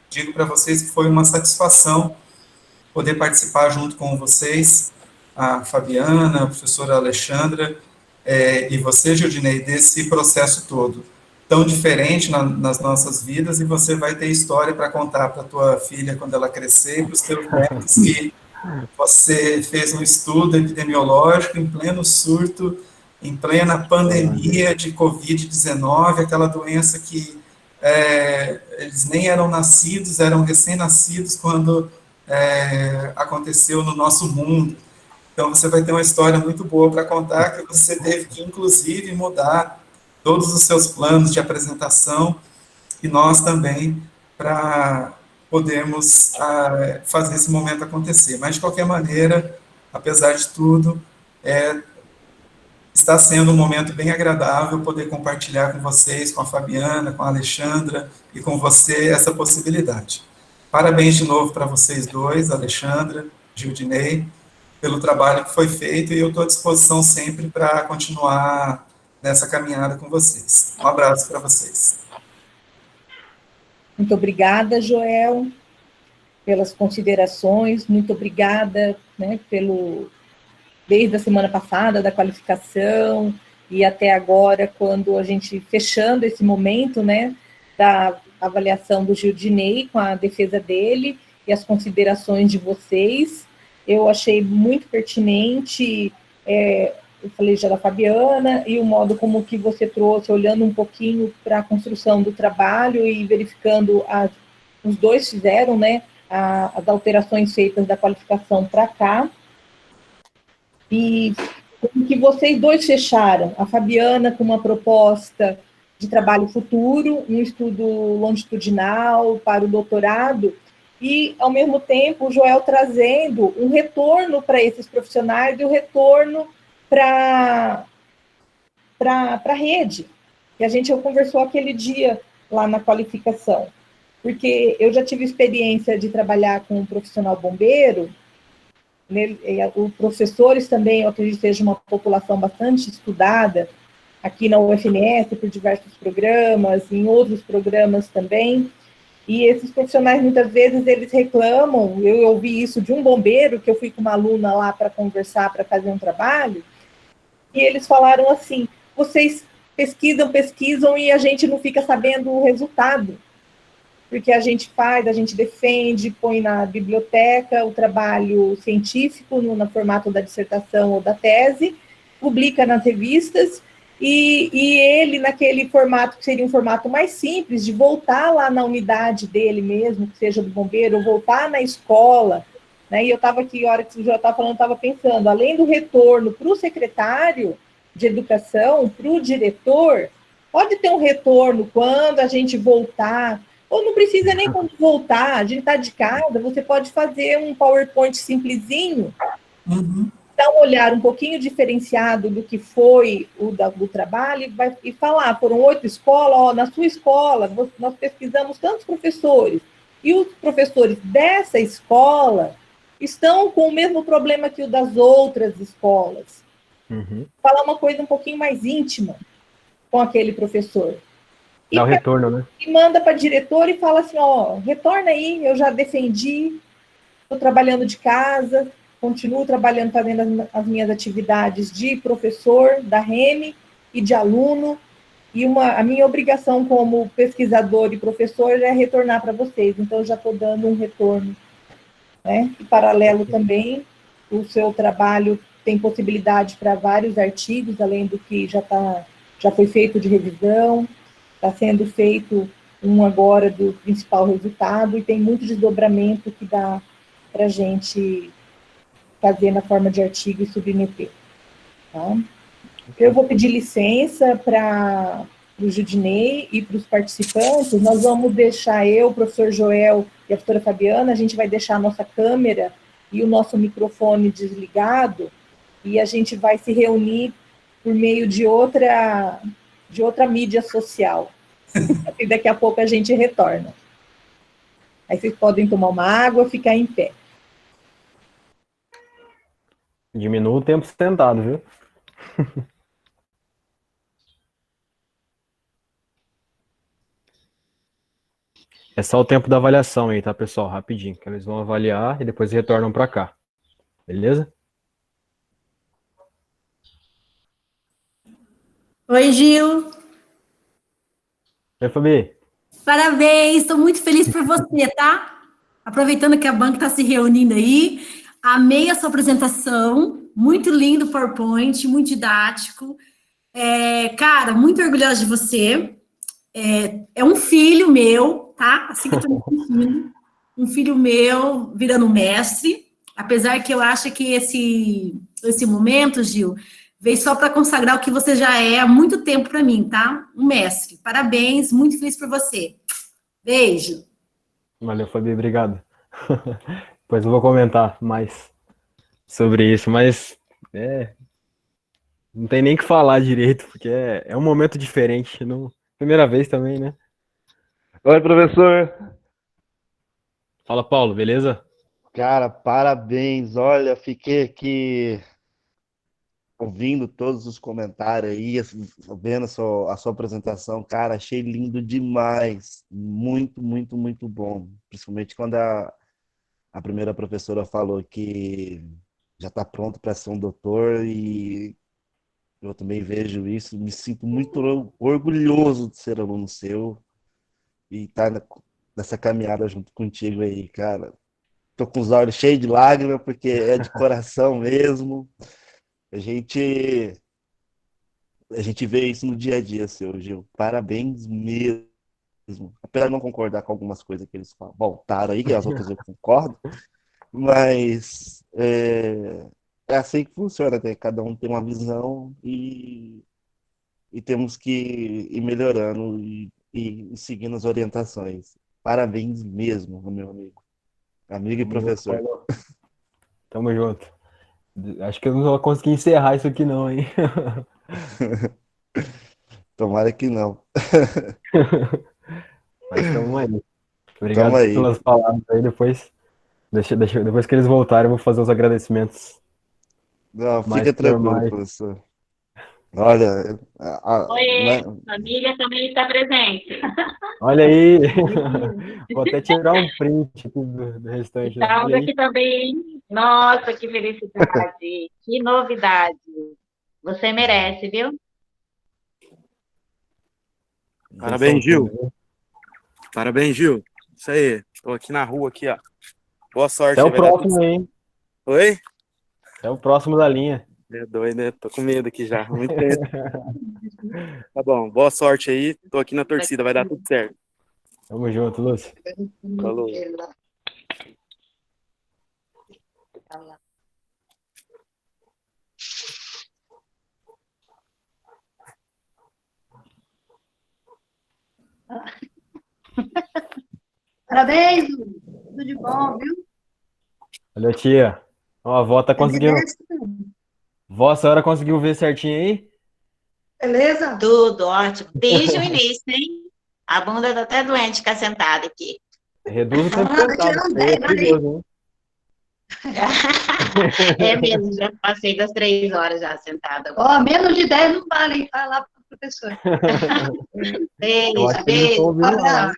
digo para vocês que foi uma satisfação poder participar junto com vocês, a Fabiana, a professora Alexandra, e você, Gildinei, desse processo todo, tão diferente nas nossas vidas, e você vai ter história para contar para a tua filha quando ela crescer, e para os teus netos, que você fez um estudo epidemiológico em pleno surto, em plena pandemia de Covid-19, aquela doença que eles nem eram nascidos, eram recém-nascidos quando aconteceu no nosso mundo. Então, você vai ter uma história muito boa para contar, que você teve que, inclusive, mudar todos os seus planos de apresentação, e nós também, para podermos fazer esse momento acontecer. Mas, de qualquer maneira, apesar de tudo, está sendo um momento bem agradável poder compartilhar com vocês, com a Fabiana, com a Alexandra, e com você, essa possibilidade. Parabéns de novo para vocês dois, Alexandra, Gildinei, pelo trabalho que foi feito, e eu estou à disposição sempre para continuar nessa caminhada com vocês. Um abraço para vocês. Muito obrigada, Joel, pelas considerações, muito obrigada, né, desde a semana passada, da qualificação, e até agora, quando a gente, fechando esse momento, né, da avaliação do Gildinei, com a defesa dele, e as considerações de vocês, eu achei muito pertinente, eu falei já da Fabiana, e o modo como que você trouxe, olhando um pouquinho para a construção do trabalho e verificando, os dois fizeram, né, as alterações feitas da qualificação para cá, e em que vocês dois fecharam, a Fabiana com uma proposta de trabalho futuro, um estudo longitudinal para o doutorado, e, ao mesmo tempo, o Joel trazendo um retorno para esses profissionais e um retorno para a rede, que a gente conversou aquele dia lá na qualificação. Porque eu já tive experiência de trabalhar com um profissional bombeiro, os professores também, eu acredito que seja uma população bastante estudada, aqui na UFMS, por diversos programas, em outros programas também, e esses profissionais, muitas vezes, eles reclamam, eu ouvi isso de um bombeiro, que eu fui com uma aluna lá para conversar, para fazer um trabalho, e eles falaram assim, vocês pesquisam, e a gente não fica sabendo o resultado, porque a gente faz, a gente defende, põe na biblioteca o trabalho científico no formato da dissertação ou da tese, publica nas revistas, e ele, naquele formato que seria um formato mais simples, de voltar lá na unidade dele mesmo, que seja do bombeiro, ou voltar na escola, né? E eu estava aqui, a hora que o João estava falando, eu estava pensando, além do retorno para o secretário de educação, para o diretor, pode ter um retorno quando a gente voltar, ou não precisa nem quando voltar, a gente está de casa, você pode fazer um PowerPoint simplesinho, dar um olhar um pouquinho diferenciado do que foi do trabalho e falar, foram 8 escolas, ó, na sua escola, nós pesquisamos tantos professores, e os professores dessa escola estão com o mesmo problema que o das outras escolas. Falar uma coisa um pouquinho mais íntima com aquele professor. Dá o retorno, né? E manda para a diretora e fala assim, ó, retorna aí, eu já defendi, estou trabalhando de casa, continuo trabalhando, fazendo as minhas atividades de professor da REME e de aluno, e a minha obrigação como pesquisador e professor é retornar para vocês, então eu já estou dando um retorno, né? Em paralelo também, o seu trabalho tem possibilidade para vários artigos, além do que já foi feito de revisão, está sendo feito um agora do principal resultado, e tem muito desdobramento que dá para a gente fazer na forma de artigo e submeter. Tá? Eu vou pedir licença para o Judinei e para os participantes, nós vamos deixar o professor Joel e a professora Fabiana, a gente vai deixar a nossa câmera e o nosso microfone desligado, e a gente vai se reunir por meio de outra mídia social. E daqui a pouco a gente retorna. Aí vocês podem tomar uma água, ficar em pé. Diminua o tempo sentado, viu? É só o tempo da avaliação aí, tá, pessoal? Rapidinho, que eles vão avaliar e depois retornam para cá. Beleza? Oi, Gil. Oi, Fabi. Parabéns, estou muito feliz por você, tá? Aproveitando que a banca está se reunindo aí, amei a sua apresentação, muito lindo o PowerPoint, muito didático. Cara, muito orgulhosa de você. É um filho meu, tá? Assim que eu estou me sentindo. Um filho meu virando mestre, apesar que eu acho que esse momento, Gil, veio só para consagrar o que você já é há muito tempo para mim, tá? Um mestre. Parabéns, muito feliz por você. Beijo. Valeu, Fabi, obrigado. Depois eu vou comentar mais sobre isso, mas não tem nem o que falar direito, porque é um momento diferente. Primeira vez também, né? Oi, professor. Fala, Paulo, beleza? Cara, parabéns. Olha, fiquei aqui ouvindo todos os comentários aí, vendo a sua apresentação. Cara, achei lindo demais. Muito, muito, muito bom. Principalmente quando a primeira professora falou que já está pronto para ser um doutor, e eu também vejo isso. Me sinto muito orgulhoso de ser aluno seu e estar nessa caminhada junto contigo aí, cara. Tô com os olhos cheios de lágrimas, porque é de coração mesmo. A gente, a gente vê isso no dia a dia, seu Gil. Parabéns mesmo. Apesar de não concordar com algumas coisas que eles voltaram aí, que as outras eu concordo, mas é assim que funciona, né? Cada um tem uma visão e temos que ir melhorando e seguindo as orientações. Parabéns mesmo, meu amigo e Tamo junto, professor. Paulo. Tamo junto. Acho que eu não vou conseguir encerrar isso aqui não, hein? Tomara que não. Mas tamo aí. Tamo Obrigado aí. pelas palavras aí. Depois que eles voltarem, eu vou fazer os agradecimentos Não, mais fica tranquilo, formais. professor. Olha, Oi, família também está presente. Olha aí! Vou até tirar um print aqui do restante. Estamos Olha aí. aqui também. Nossa, que felicidade, que novidade. Você merece, viu? Parabéns, Gil. Parabéns, Gil. Isso aí. Tô aqui na rua aqui, ó. Boa sorte Até aí, o vai dar tudo próximo, certo. hein? Oi? Até o próximo da linha. É doido, né? Tô com medo aqui já. Muito tempo. Tá bom. Boa sorte aí. Tô aqui na torcida, vai dar tudo certo. Tamo junto, Lúcio. Falou. Parabéns, Lu. Tudo de bom, viu? Olha, tia. Ó, a avó tá conseguindo. Beleza? Vó, a senhora conseguiu ver certinho aí? Beleza? Tudo ótimo. Desde o início, hein? A bunda tá até doente ficar sentada aqui. Reduz o tempo Ah, vai sentado. tirar um Isso aí é 10, olha aí. perigoso, hein? É mesmo, já passei das 3 horas já sentada. Ó, menos de 10 não vale, hein? Vai lá pro professor. Eu Beijo, acho que eles estão beijo. ouvindo lá, hein?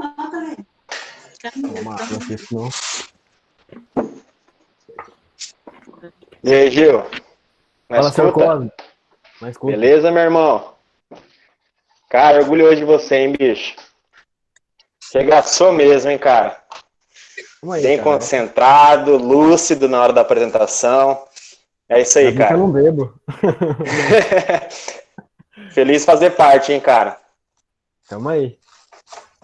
Abraço. Vou matar aqui, senão. E aí, Gil? Na Fala, senhor escuta? Cosme. Na escuta. Beleza, meu irmão? Cara, orgulhoso de você, hein, bicho? Você gastou mesmo, hein, cara? Vamos aí, Bem cara. concentrado, lúcido na hora da apresentação. É isso aí, Ainda bem que eu cara. não bebo. Feliz fazer parte, hein, cara? Tamo aí.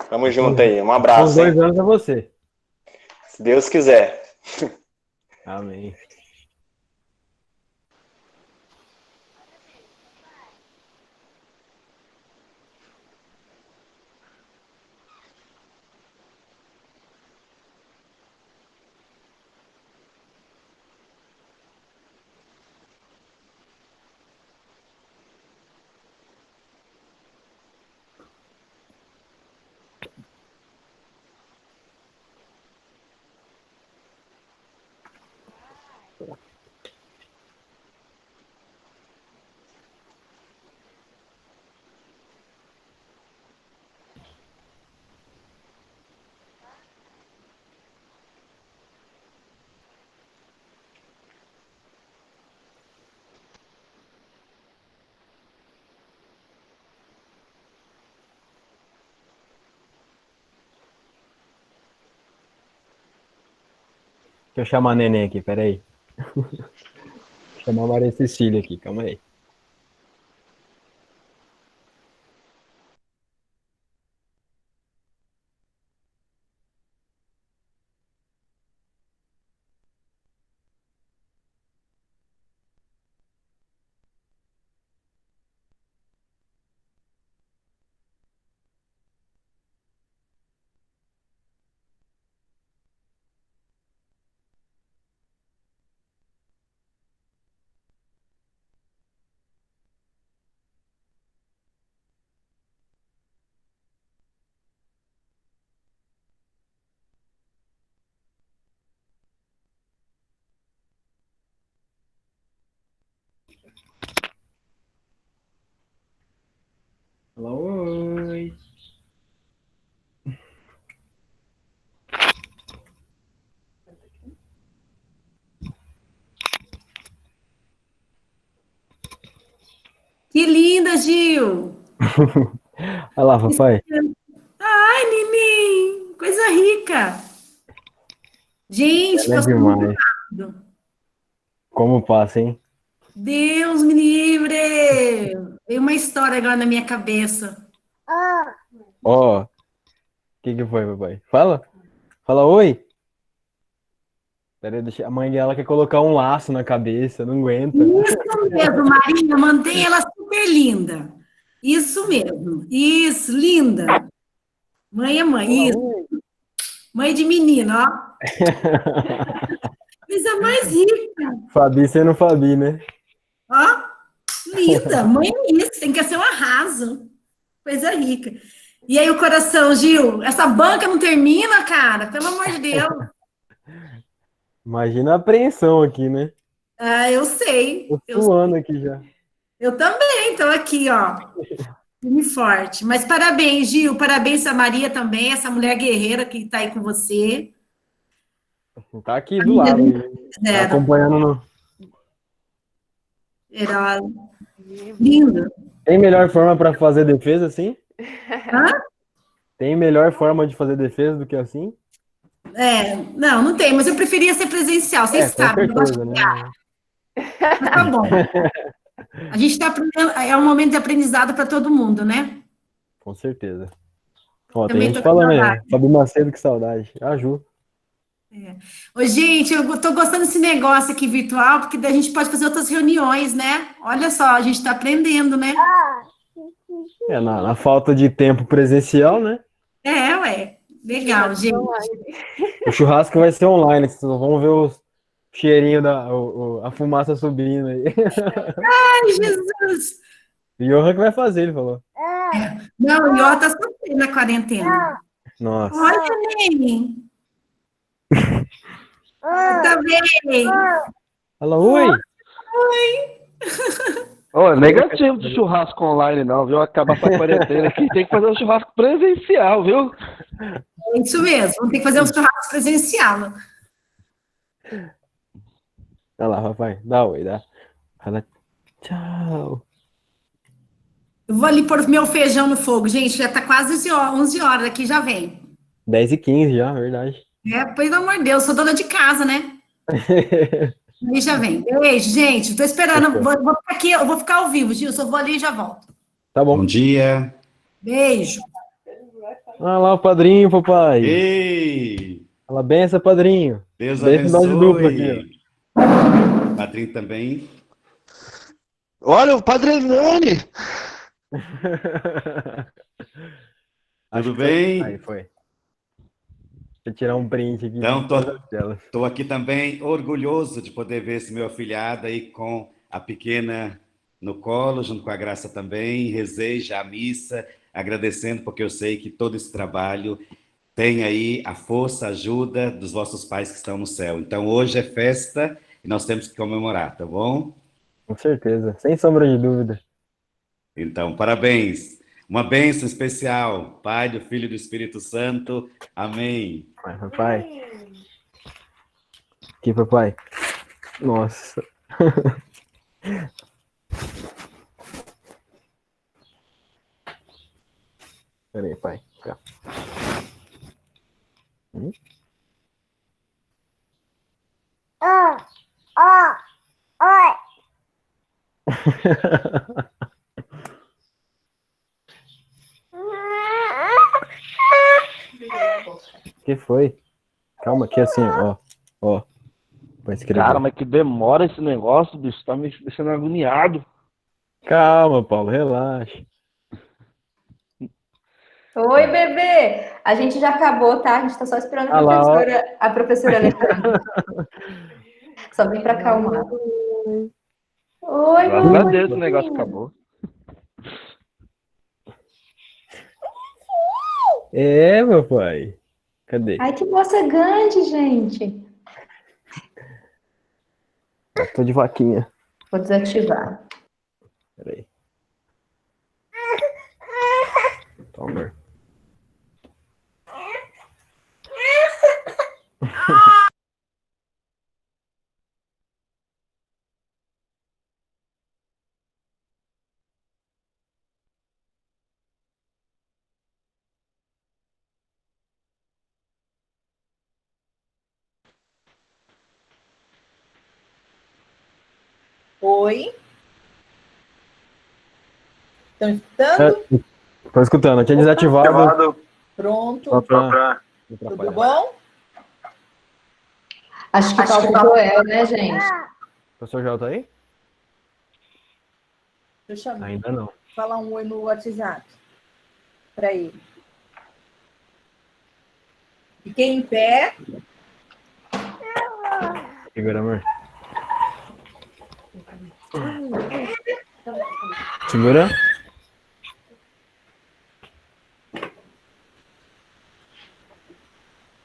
Tamo junto aí. Um abraço, Com 2 hein? anos é você. Se Deus quiser. Amém. Deixa eu chamar a neném aqui, peraí. Chamar a Maria Cecília aqui, calma aí. Oi. Que linda, Gil! Olha lá, papai. Ai, neném! Coisa rica! Gente, Ela é passou muito demais. rápido. Como passa, hein? Deus me livre! Veio uma história agora na minha cabeça. Ó, que foi, papai? Fala. Fala oi. Pera aí, a mãe dela quer colocar um laço na cabeça, não aguenta. Isso mesmo, Marinha, mantém ela super linda. Isso mesmo. Isso, linda. Mãe é mãe. Isso. Mãe de menino, ó. Coisa mais rica. Fabi sendo Fabi, né? Ó, linda. Mãe é isso, tem que ser um arraso. Coisa rica. E aí o coração, Gil? Essa banca não termina, cara? Pelo amor de Deus. Imagina a apreensão aqui, né? Ah, eu sei. Tô suando aqui já. Eu também, tô aqui, ó. Firme e forte. Mas parabéns, Gil. Parabéns a Maria também, essa mulher guerreira que tá aí com você. Tá aqui do lado. Tá acompanhando no... Herói. Lindo. Tem melhor forma para fazer defesa assim? Hã? Tem melhor forma de fazer defesa do que assim? Não tem, mas eu preferia ser presencial, vocês sabem. Eu gosto de né? Mas tá bom. A gente está aprendendo, é um momento de aprendizado para todo mundo, né? Com certeza. Ó, tem Também gente tô falando com aí, saudade. Fabi Macedo, que saudade. A Ju. Ô, gente, eu tô gostando desse negócio aqui virtual, porque daí a gente pode fazer outras reuniões, né? Olha só, a gente está aprendendo, né? Na falta de tempo presencial, né? Ué. Legal, gente. O churrasco vai ser online, vocês vão ver o cheirinho a fumaça subindo aí. Ai, Jesus! O Johan que vai fazer, ele falou. Não, o Ió tá sofrendo na quarentena. Nossa. Olha, neném. Tá bem? Fala, oi. Ô, negativo de churrasco online, não, viu? Acabar essa quarentena aqui, tem que fazer um churrasco presencial, viu? É isso mesmo, vamos ter que fazer um churrasco presencial. Olha lá, papai. Dá oi, dá. Fala tchau. Eu vou ali pôr meu feijão no fogo, gente, já tá quase 11 horas aqui, já vem. 10h15 já, verdade. Pelo amor de Deus, sou dona de casa, né? Aí já vem. Beijo, gente, tô esperando, vou ficar aqui, eu vou ficar ao vivo, Gil, só vou ali e já volto. Tá bom. Bom dia. Beijo. Olha lá o padrinho, papai. Ei! Fala benção, padrinho. Deus Benção abençoe. de dupla aqui, ó. Padrinho também. Olha, o Padre Hernani! Tudo bem? Aí foi. Deixa eu tirar um print aqui. Então, tô aqui também orgulhoso de poder ver esse meu afilhado aí com a pequena no colo, junto com a Graça também. Rezei já a missa, agradecendo, porque eu sei que todo esse trabalho tem aí a força, a ajuda dos vossos pais que estão no céu. Então, hoje é festa e nós temos que comemorar, tá bom? Com certeza, sem sombra de dúvida. Então, parabéns. Uma bênção especial, Pai, do Filho e do Espírito Santo. Amém. Vai, papai. Aqui, papai. Nossa. Pera aí, pai. Cá. Que foi? Calma, aqui assim, ó. Ó. Vai escrever. Cara, mas que demora esse negócio, bicho. Tá me deixando agoniado. Calma, Paulo, relaxa. Oi, bebê! A gente já acabou, tá? A gente tá só esperando a professora Alessandra. Só vem pra acalmar. Oi, Graças a Deus, o negócio acabou. É, meu pai. Cadê? Ai, que moça grande, gente. Tô de vaquinha. Vou desativar. Peraí. Toma. Oi? Estão escutando? Tô escutando, eu tinha desativado Pronto. Só pra Tudo bom? Acho que falta o Joel, né, gente? O professor Joel tá aí? Deixa eu Ainda não. falar um oi no WhatsApp para ele. Fiquei em pé. Segura, amor. Segura.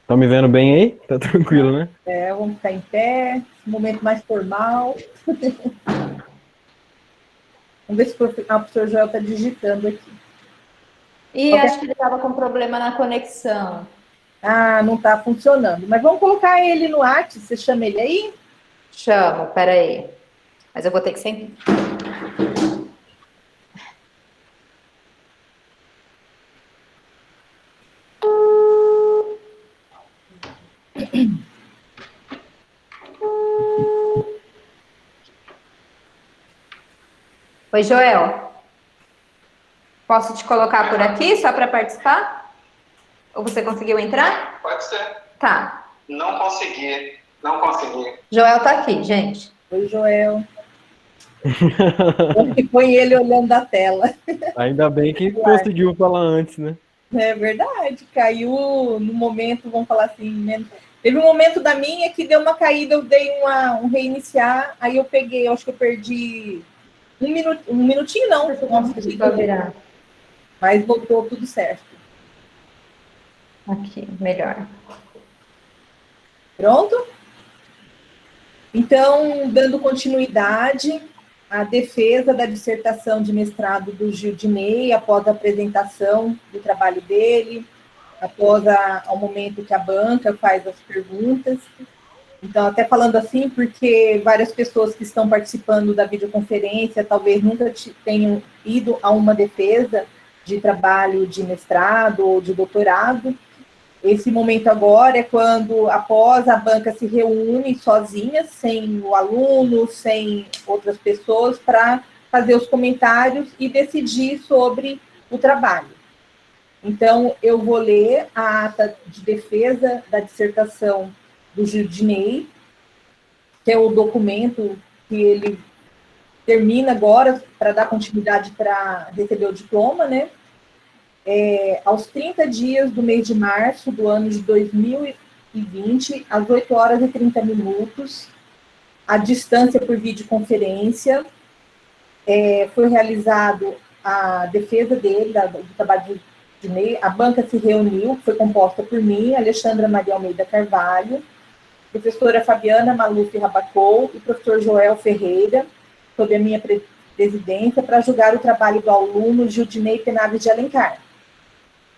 Estão me vendo bem aí? Tá tranquilo, né? Vamos ficar em pé. Momento mais formal. Vamos ver se o professor Joel está digitando aqui. Acho que ele estava com problema na conexão. Ah, não está funcionando. Mas vamos colocar ele no WhatsApp. Você chama ele aí? Chamo, peraí. Mas eu vou ter que sentar. Oi, Joel. Posso te colocar por aqui só para participar? Ou você conseguiu entrar? Pode ser. Tá. Não consegui. Joel tá aqui, gente. Oi, Joel. Põe ele olhando da tela. Ainda bem que conseguiu falar antes, né? É verdade, caiu no momento, vamos falar assim, menos. Teve um momento da minha que deu uma caída, eu dei um reiniciar, aí eu peguei, eu acho que eu perdi um minutinho não, mas voltou tudo certo. Aqui, melhor. Pronto? Então, dando continuidade, a defesa da dissertação de mestrado do Gildinei, após a apresentação do trabalho dele, após ao momento que a banca faz as perguntas. Então, até falando assim, porque várias pessoas que estão participando da videoconferência talvez nunca tenham ido a uma defesa de trabalho de mestrado ou de doutorado. Esse momento agora é quando, após a banca se reúne sozinha, sem o aluno, sem outras pessoas, para fazer os comentários e decidir sobre o trabalho. Então, eu vou ler a ata de defesa da dissertação do Gildinei, que é o documento que ele termina agora para dar continuidade para receber o diploma, né? Aos 30 dias do mês de março do ano de 2020, às 8h30, a distância por videoconferência, foi realizado a defesa dele, do trabalho de MEI. A banca se reuniu, foi composta por mim, Alexandra Maria Almeida Carvalho, professora Fabiana Maluf Rabacou e professor Joel Ferreira, sob a minha presidência, para julgar o trabalho do aluno Gildinei Penaves de Alencar,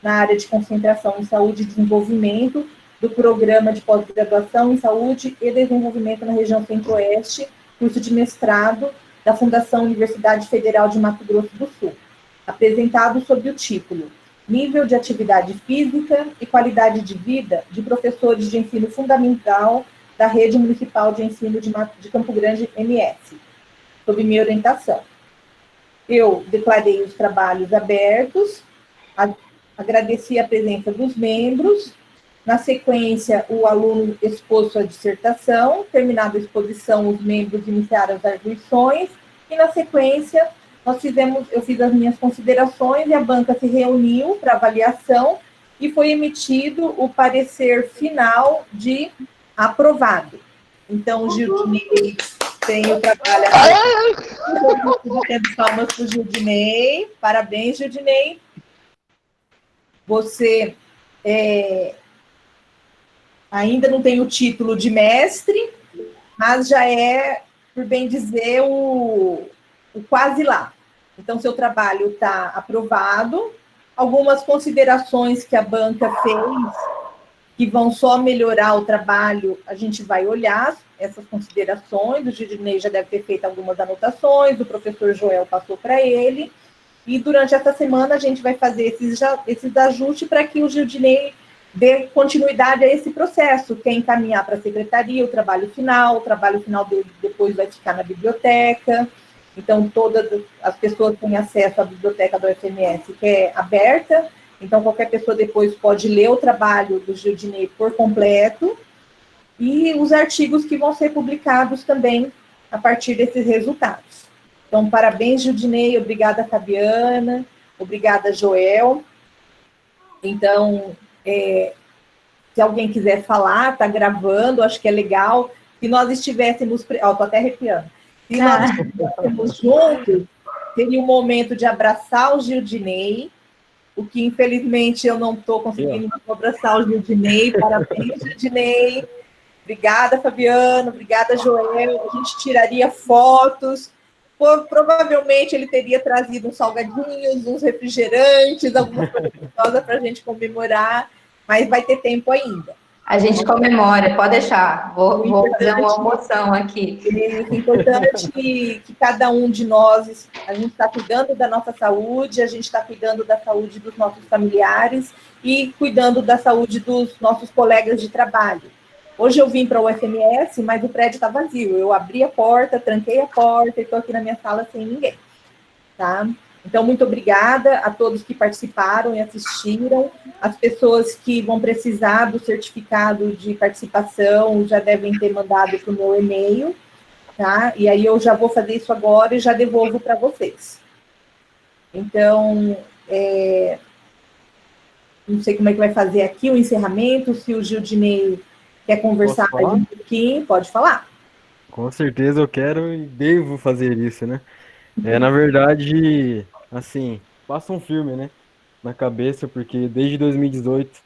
na área de concentração em saúde e desenvolvimento do Programa de Pós-Graduação em Saúde e Desenvolvimento na região Centro-Oeste, curso de mestrado da Fundação Universidade Federal de Mato Grosso do Sul, apresentado sob o título Nível de Atividade Física e Qualidade de Vida de Professores de Ensino Fundamental da Rede Municipal de Ensino de Campo Grande, MS, sob minha orientação. Eu declarei os trabalhos abertos, agradeci a presença dos membros. Na sequência, o aluno expôs sua dissertação. Terminada a exposição, os membros iniciaram as arguições. E, na sequência, eu fiz as minhas considerações e a banca se reuniu para avaliação e foi emitido o parecer final de aprovado. Então, o Gildinei tem o trabalho aqui. Tendo palmas para o Gildinei. Parabéns, Gildinei. Você ainda não tem o título de mestre, mas já é, por bem dizer, o quase lá. Então, seu trabalho está aprovado. Algumas considerações que a banca fez, que vão só melhorar o trabalho, a gente vai olhar essas considerações. O Gildinei já deve ter feito algumas anotações, o professor Joel passou para ele. E durante essa semana a gente vai fazer esses ajustes para que o Gildinei dê continuidade a esse processo, que é encaminhar para a secretaria o trabalho final dele depois vai ficar na biblioteca. Então, todas as pessoas têm acesso à biblioteca do UFMS, que é aberta, Então, qualquer pessoa depois pode ler o trabalho do Gildinei por completo e os artigos que vão ser publicados também a partir desses resultados. Então, parabéns, Gildinei, obrigada, Fabiana, obrigada, Joel. Então, se alguém quiser falar, está gravando, acho que é legal. Se nós estivéssemos... Ó, estou até arrepiando. Se nós estivéssemos juntos, seria um momento de abraçar o Gildinei, o que, infelizmente, eu não estou conseguindo abraçar o Gildinei. Parabéns, Gildinei. Obrigada, Fabiano. Obrigada, Joel. A gente tiraria fotos. Provavelmente ele teria trazido uns salgadinhos, uns refrigerantes, alguma coisa gostosa para a gente comemorar, mas vai ter tempo ainda. A gente comemora, pode deixar. Vou fazer uma almoção aqui. É importante que cada um de nós, a gente está cuidando da nossa saúde, a gente está cuidando da saúde dos nossos familiares e cuidando da saúde dos nossos colegas de trabalho. Hoje eu vim para o UFMS, mas o prédio está vazio. Eu abri a porta, tranquei a porta e estou aqui na minha sala sem ninguém. Tá? Então, muito obrigada a todos que participaram e assistiram. As pessoas que vão precisar do certificado de participação já devem ter mandado para o meu e-mail, tá? E aí eu já vou fazer isso agora e já devolvo para vocês. Então, não sei como é que vai fazer aqui o encerramento, se o Gildinei quer conversar mais um pouquinho, pode falar. Com certeza eu quero e devo fazer isso, né? Na verdade, assim, passa um filme, né, na cabeça, porque desde 2018,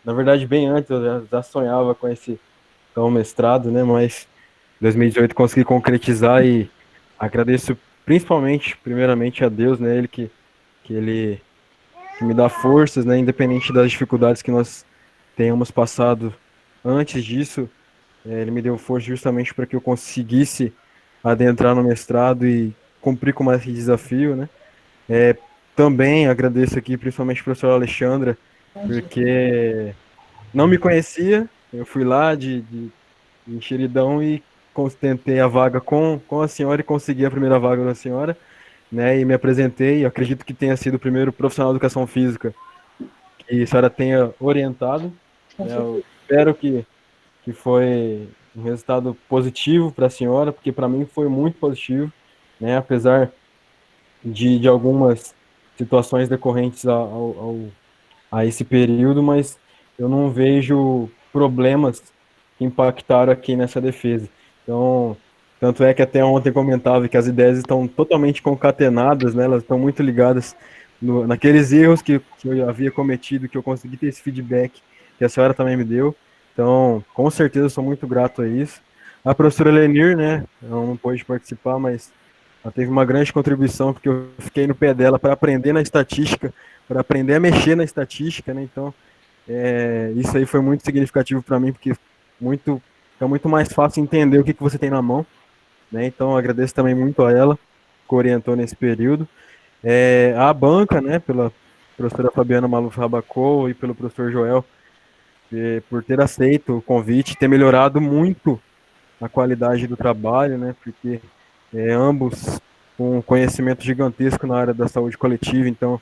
na verdade, bem antes, eu já sonhava com esse mestrado, né, mas em 2018 consegui concretizar e agradeço principalmente, primeiramente a Deus, né, ele que me dá forças, né, independente das dificuldades que nós tenhamos passado antes disso, ele me deu força justamente para que eu conseguisse adentrar no mestrado e cumprir com esse desafio, né? Também agradeço aqui, principalmente a professora Alexandra, porque não me conhecia, eu fui lá de enxeridão e tentei a vaga com a senhora e consegui a primeira vaga da senhora, né? E me apresentei, acredito que tenha sido o primeiro profissional de educação física que a senhora tenha orientado, né? Eu espero que foi um resultado positivo para a senhora, porque para mim foi muito positivo, né? Apesar de algumas situações decorrentes a esse período, mas eu não vejo problemas que impactaram aqui nessa defesa. Então, tanto é que até ontem comentava que as ideias estão totalmente concatenadas, né? Elas estão muito ligadas naqueles erros que eu havia cometido, que eu consegui ter esse feedback que a senhora também me deu. Então, com certeza, sou muito grato a isso. A professora Lenir, né, ela não pôde participar, mas ela teve uma grande contribuição, porque eu fiquei no pé dela para aprender na estatística, para aprender a mexer na estatística, né, então, isso aí foi muito significativo para mim, porque fica muito mais fácil entender o que você tem na mão, né, então agradeço também muito a ela, que orientou nesse período. A banca, né, pela professora Fabiana Maluf Rabacol e pelo professor Joel, por ter aceito o convite, ter melhorado muito a qualidade do trabalho, né, porque ambos com um conhecimento gigantesco na área da saúde coletiva, então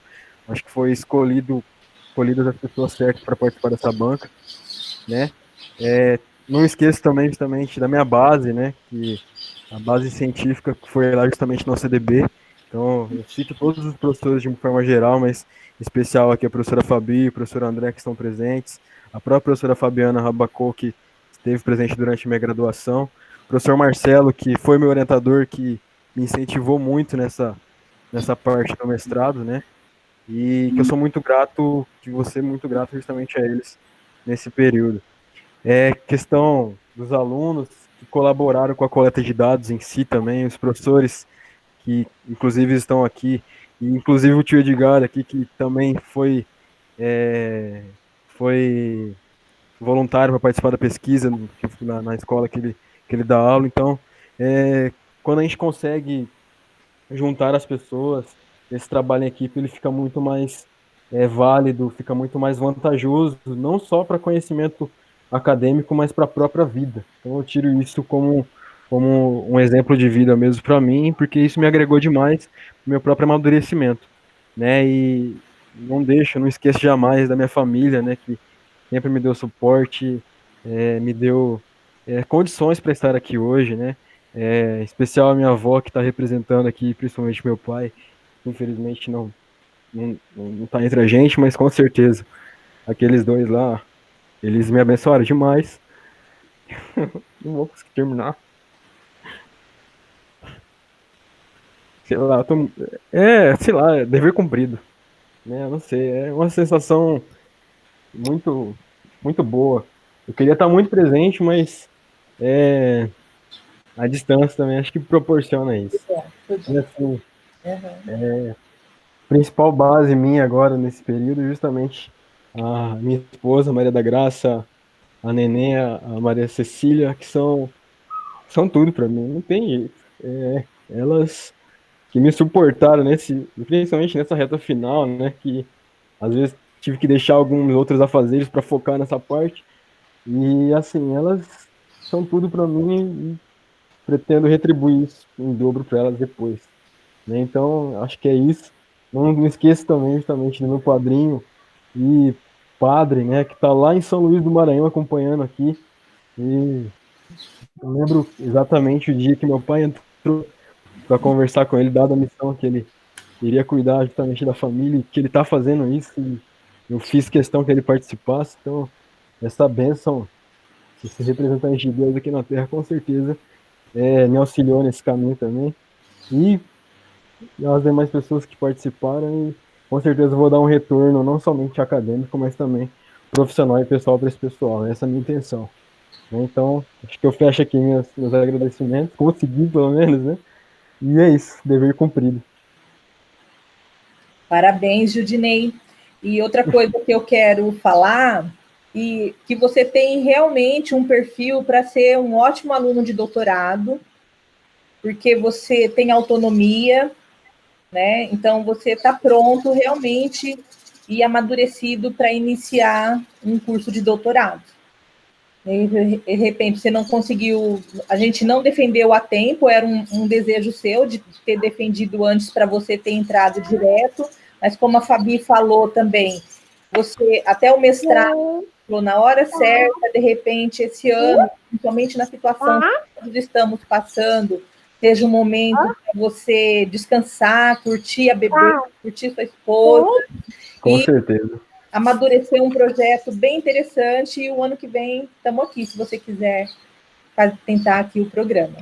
acho que foi escolhidas as pessoas certas para participar dessa banca, né. Não esqueço também justamente da minha base, né, que a base científica que foi lá justamente no CDB. Então eu cito todos os professores de uma forma geral, mas em especial aqui a professora Fabi e a professora André que estão presentes, a própria professora Fabiana Rabacol, que esteve presente durante minha graduação, o professor Marcelo, que foi meu orientador, que me incentivou muito nessa parte do mestrado, né? E que eu sou muito grato, que você é muito grato justamente a eles nesse período. Questão dos alunos que colaboraram com a coleta de dados em si também, os professores que inclusive estão aqui, e inclusive o tio Edgar aqui, que também foi voluntário para participar da pesquisa na escola que ele dá aula. Então, quando a gente consegue juntar as pessoas, esse trabalho em equipe ele fica muito mais válido, fica muito mais vantajoso, não só para conhecimento acadêmico, mas para a própria vida. Então, eu tiro isso como um exemplo de vida mesmo para mim, porque isso me agregou demais no meu próprio amadurecimento, né? E não esqueço jamais da minha família, né, que sempre me deu suporte, me deu condições para estar aqui hoje, né, em especial a minha avó que está representando aqui, principalmente meu pai, que infelizmente não tá entre a gente, mas com certeza, aqueles dois lá, eles me abençoaram demais. Não vou conseguir terminar. Sei lá, sei lá, é dever cumprido, né? Eu não sei, é uma sensação muito, muito boa. Eu queria estar muito presente, mas a distância também acho que proporciona isso. E assim, principal base minha agora nesse período é justamente a minha esposa, Maria da Graça, a Neném, a Maria Cecília, que são tudo para mim, não tem jeito. Elas que me suportaram principalmente nessa reta final, né, que às vezes tive que deixar alguns outros afazeres para focar nessa parte. E assim, elas são tudo para mim e pretendo retribuir isso em dobro para elas depois, né? Então, acho que é isso. Não esqueça também justamente do meu padrinho e padre, né, que está lá em São Luís do Maranhão acompanhando aqui. E eu lembro exatamente o dia que meu pai entrou para conversar com ele, dada a missão que ele iria cuidar justamente da família, e que ele está fazendo isso, e eu fiz questão que ele participasse. Então, essa bênção, esse representante de Deus aqui na Terra, com certeza me auxiliou nesse caminho também, e as demais pessoas que participaram, e com certeza vou dar um retorno, não somente acadêmico, mas também profissional e pessoal para esse pessoal. Essa é a minha intenção. Então, acho que eu fecho aqui meus agradecimentos, consegui pelo menos, né? E é isso, dever cumprido. Parabéns, Judinei. E outra coisa que eu quero falar, e que você tem realmente um perfil para ser um ótimo aluno de doutorado, porque você tem autonomia, né? Então, você está pronto realmente e amadurecido para iniciar um curso de doutorado. De repente, você não conseguiu, a gente não defendeu a tempo, era um desejo seu de ter defendido antes para você ter entrado direto, mas como a Fabi falou também, você, até o mestrado, na hora certa, de repente, esse ano, principalmente na situação que nós estamos passando, seja um momento para você descansar, curtir a bebê, curtir sua esposa. Com certeza. Amadurecer um projeto bem interessante, e o ano que vem estamos aqui, se você quiser tentar aqui o programa.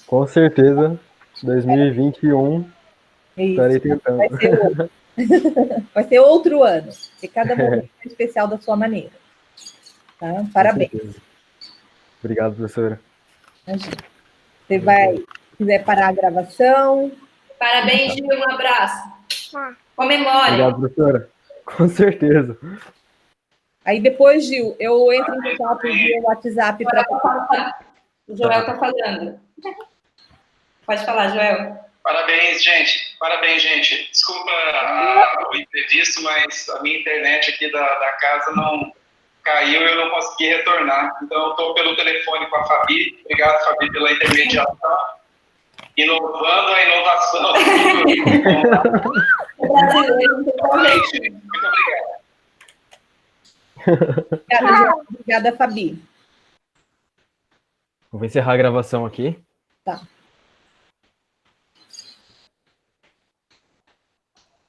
Com certeza, 2021, estarei tentando. Vai ser outro ano, e cada momento é especial da sua maneira. Tá? Parabéns. Obrigado, professora. Imagina. Você quiser parar a gravação. Parabéns, Gil, um abraço. Comemore. Obrigado, professora. Com certeza. Aí depois, Gil, eu entro em contato via WhatsApp para... O Joel está falando. Pode falar, Joel. Parabéns, gente. Desculpa o imprevisto, mas a minha internet aqui da casa não caiu e eu não consegui retornar. Então, eu estou pelo telefone com a Fabi. Obrigado, Fabi, pela intermediação. Inovando a inovação. Muito obrigado. Obrigada, Fabi. Vou encerrar a gravação aqui. Tá.